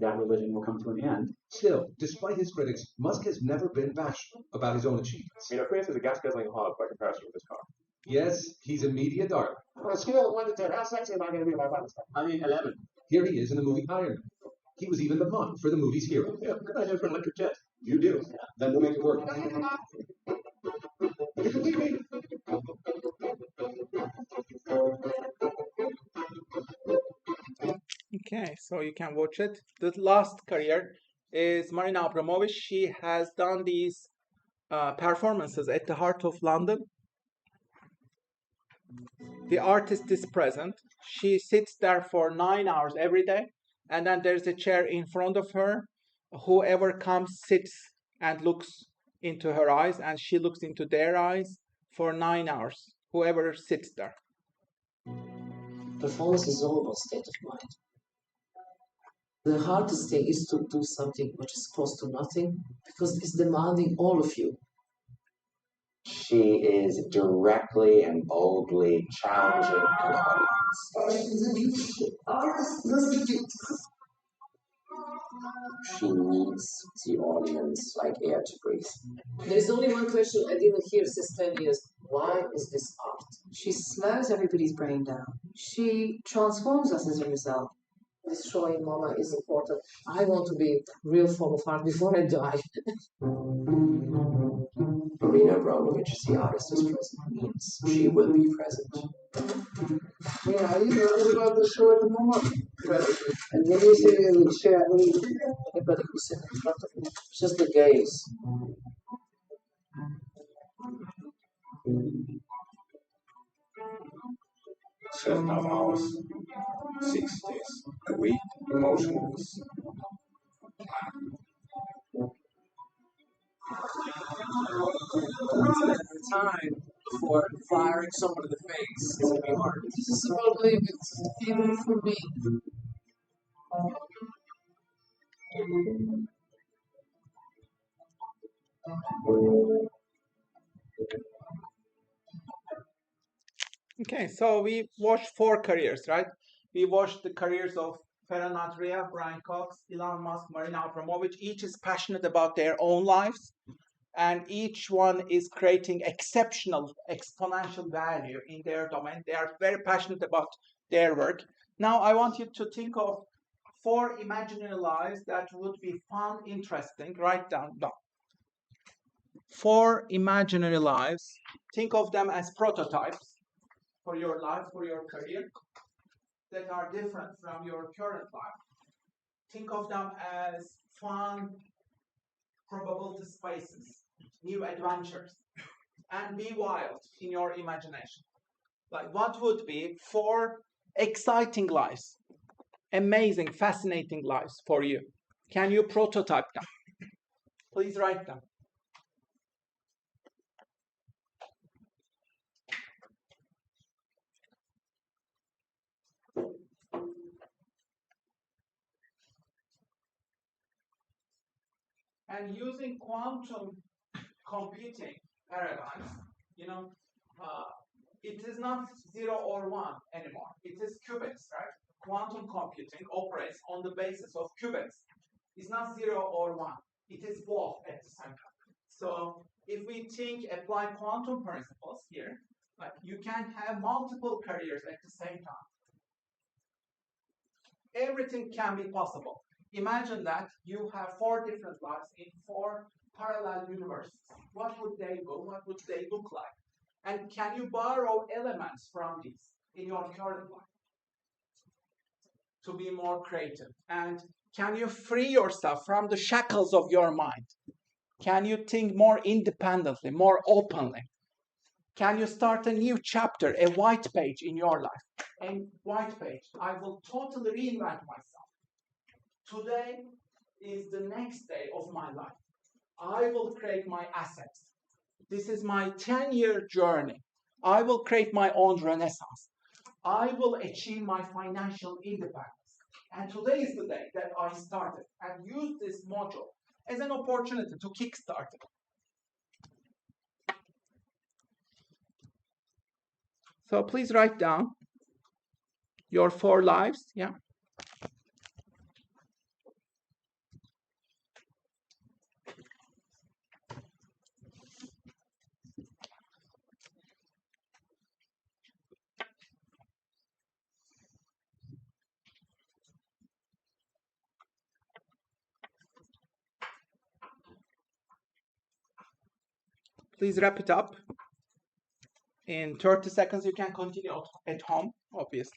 that religion will come to an end. Still, despite his critics, Musk has never been bashful about his own achievements. You know, Prius is a gas-guzzling hog by comparison with this car. Yes, he's a media darling. On a scale of 1 to 10, how sexy am I going to be by Father's Day? I mean, 11. Here he is in the movie Iron Man. He was even the model for the movie's hero. Yeah, good idea for an electric jet. You do. Then we'll make it work. Okay, so you can watch it. The last career is Marina Abramovic. She has done these performances at the heart of London. The artist is present. She sits there for 9 hours every day, and then there's a chair in front of her. Whoever comes sits and looks into her eyes, and she looks into their eyes for 9 hours. Whoever sits there. Performance is all about state of mind. The hardest thing is to do something which is close to nothing because it's demanding all of you. She is directly and boldly challenging an audience. She needs the audience like air to breathe. There is only one question I didn't hear Sister is why is this art? She slows everybody's brain down. She transforms us as a result. This showing Mama is important. I want to be real form of art before I die. Marina Abramovic is the artist is present means she will be present. Yeah, you know about the show at the moment. And when you say in the chat, everybody who's sitting in front of me, just the gaze. 12.5 hours, 6 days a week, emotionless. time before firing someone in the face. It's going to be hard. This is about limits, even for me. Okay, so we watched 4 careers, right? We watched the careers of Ferran Adrià, Brian Cox, Elon Musk, Marina Abramovic. Each is passionate about their own lives, and each one is creating exceptional, exponential value in their domain. They are very passionate about their work. Now, I want you to think of 4 imaginary lives that would be fun, interesting. Write down. 4 imaginary lives. Think of them as prototypes for your life, for your career, that are different from your current life. Think of them as fun probability spaces, new adventures, and be wild in your imagination. Like, what would be 4 exciting lives, amazing, fascinating lives for you? Can you prototype them? Please write them. And using quantum computing paradigms, it is not 0 or 1 anymore. It is qubits, right? Quantum computing operates on the basis of qubits. It's not 0 or 1. It is both at the same time. So if we apply quantum principles here, like you can have multiple careers at the same time. Everything can be possible. Imagine that you have 4 different lives in 4 parallel universes. What would they go? What would they look like? And can you borrow elements from these in your current life to be more creative? And can you free yourself from the shackles of your mind? Can you think more independently, more openly? Can you start a new chapter, a white page in your life? A white page. I will totally reinvent myself. Today is the next day of my life. I will create my assets. This is my 10-year journey. I will create my own renaissance. I will achieve my financial independence. And today is the day that I started and used this module as an opportunity to kickstart it. So please write down your 4 lives. Yeah. Please wrap it up. In 30 seconds, you can continue at home, obviously.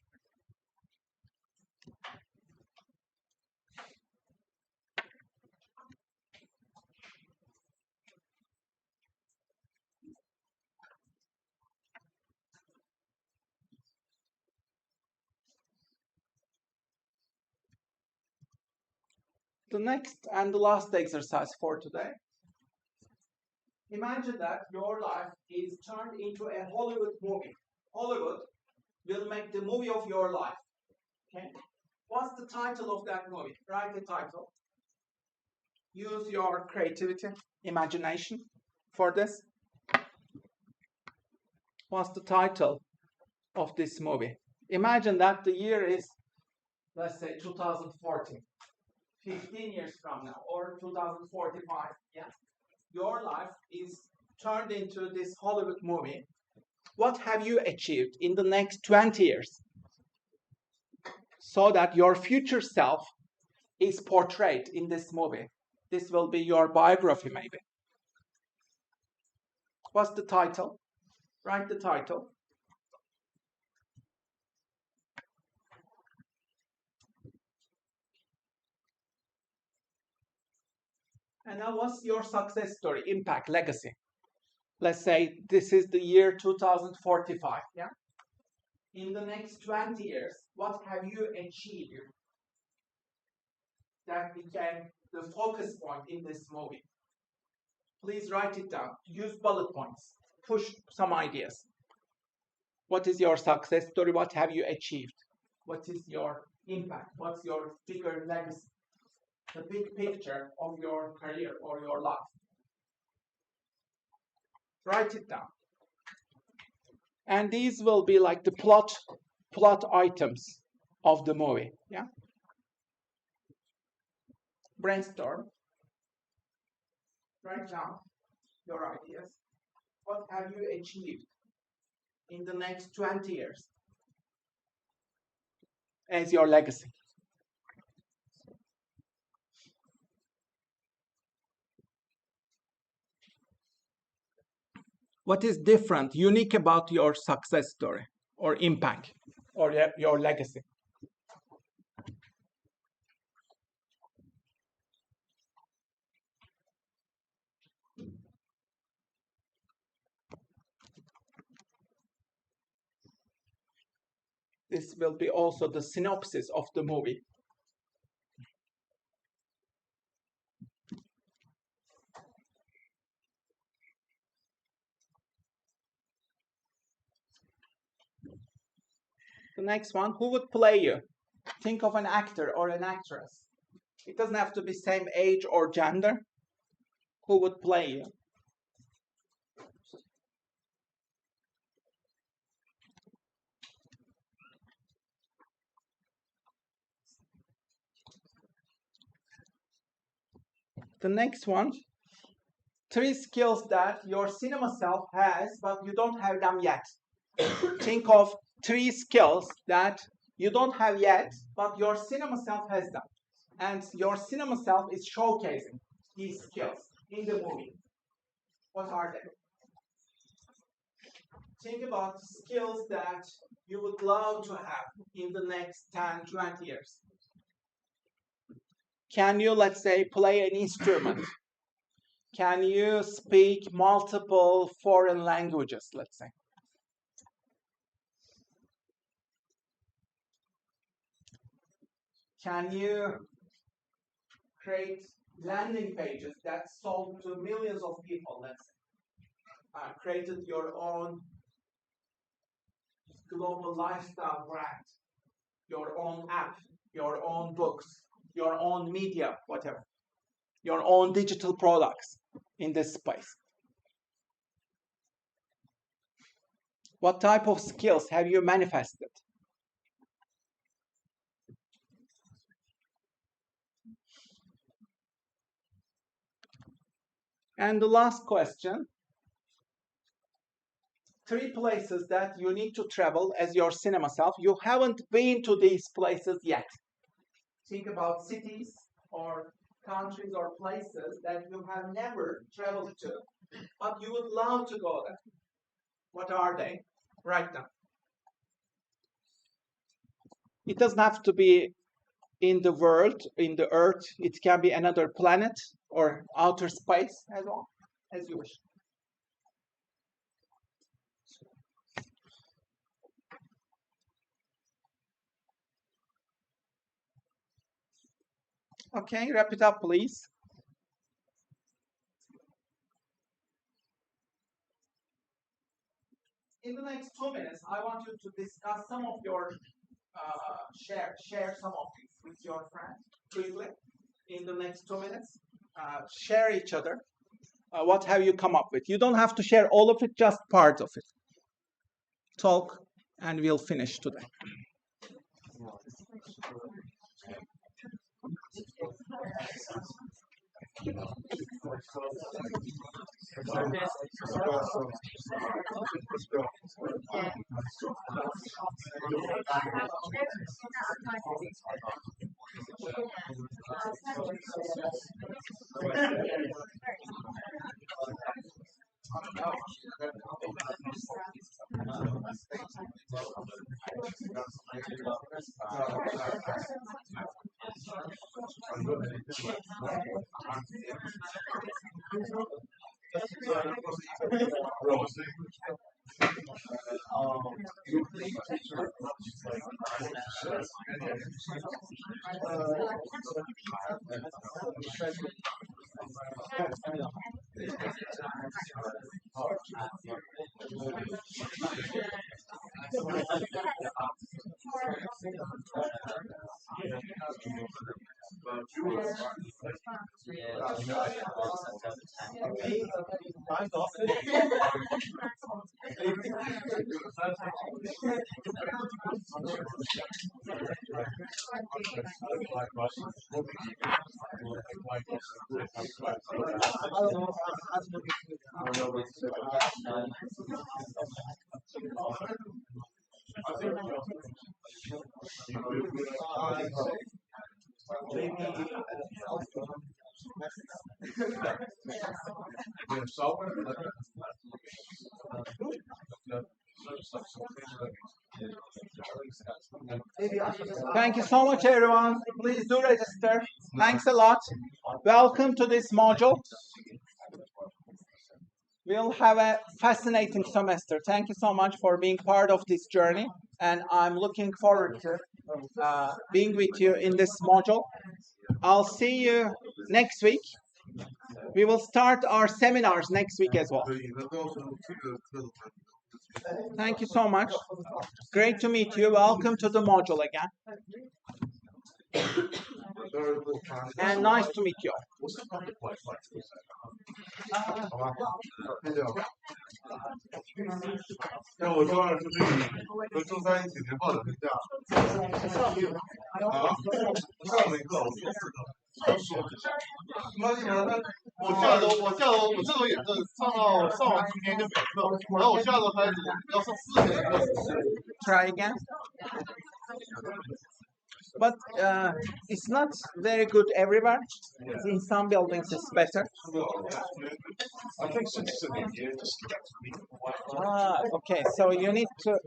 The next and the last exercise for today. Imagine that your life is turned into a Hollywood movie. Hollywood will make the movie of your life. Okay? What's the title of that movie? Write the title. Use your creativity, imagination for this. What's the title of this movie? Imagine that the year is, let's say, 2040. 15 years from now, or 2045, yeah? Your life is turned into this Hollywood movie. What have you achieved in the next 20 years? So that your future self is portrayed in this movie. This will be your biography, maybe. What's the title? Write the title. And now what's your success story, impact, legacy? Let's say this is the year 2045, yeah? In the next 20 years, what have you achieved that became the focus point in this movie? Please write it down. Use bullet points. Push some ideas. What is your success story? What have you achieved? What is your impact? What's your bigger legacy? The big picture of your career or your life. Write it down. And these will be like the plot items of the movie. Yeah. Brainstorm. Write down your ideas. What have you achieved in the next 20 years as your legacy? What is different, unique about your success story or impact or your legacy? This will be also the synopsis of the movie. The next one, who would play you? Think of an actor or an actress. It doesn't have to be same age or gender. Who would play you? The next one, 3 skills that your cinema self has, but you don't have them yet. Think of 3 skills that you don't have yet, but your cinema self has them. And your cinema self is showcasing these skills in the movie. What are they? Think about skills that you would love to have in the next 10, 20 years. Can you, let's say, play an instrument? Can you speak multiple foreign languages, let's say? Can you create landing pages that sold to millions of people, let's say? Created your own global lifestyle brand, your own app, your own books, your own media, whatever, your own digital products in this space. What type of skills have you manifested? And the last question, 3 places that you need to travel as your cinema self. You haven't been to these places yet. Think about cities or countries or places that you have never traveled to, but you would love to go there. What are they? Right now. It doesn't have to be in the world, in the earth. It can be another planet or outer space as well, as you wish. Okay, wrap it up, please. In the next 2 minutes, I want you to discuss some of your, share some of these with your friends briefly. In the next 2 minutes, share each other. What have you come up with? You don't have to share all of it, just part of it. Talk, and we'll finish today. Thank you so much, everyone. Please do register. Thanks a lot. Welcome to this module. We'll have a fascinating semester. Thank you so much for being part of this journey. And I'm looking forward to being with you in this module. I'll see you next week. We will start our seminars next week as well. Thank you so much. Great to meet you. Welcome to the module again. And nice to meet you all. Try again. But it's not very good everywhere. In some buildings it's better. Okay, so you need to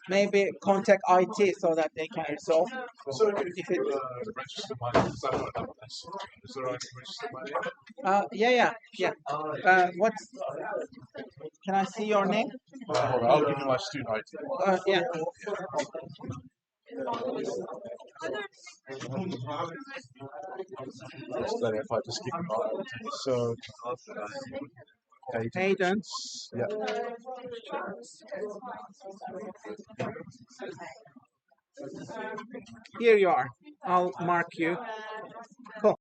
maybe contact IT so that they can resolve. So if it, register my name, is that what happens? Is there right to register my name? Yeah. What's? Can I see your name? Hold on, I'll give you my student ID. Yeah. It's better if I just give you my ID. So Hayden. Yeah. Here you are. I'll mark you. Cool.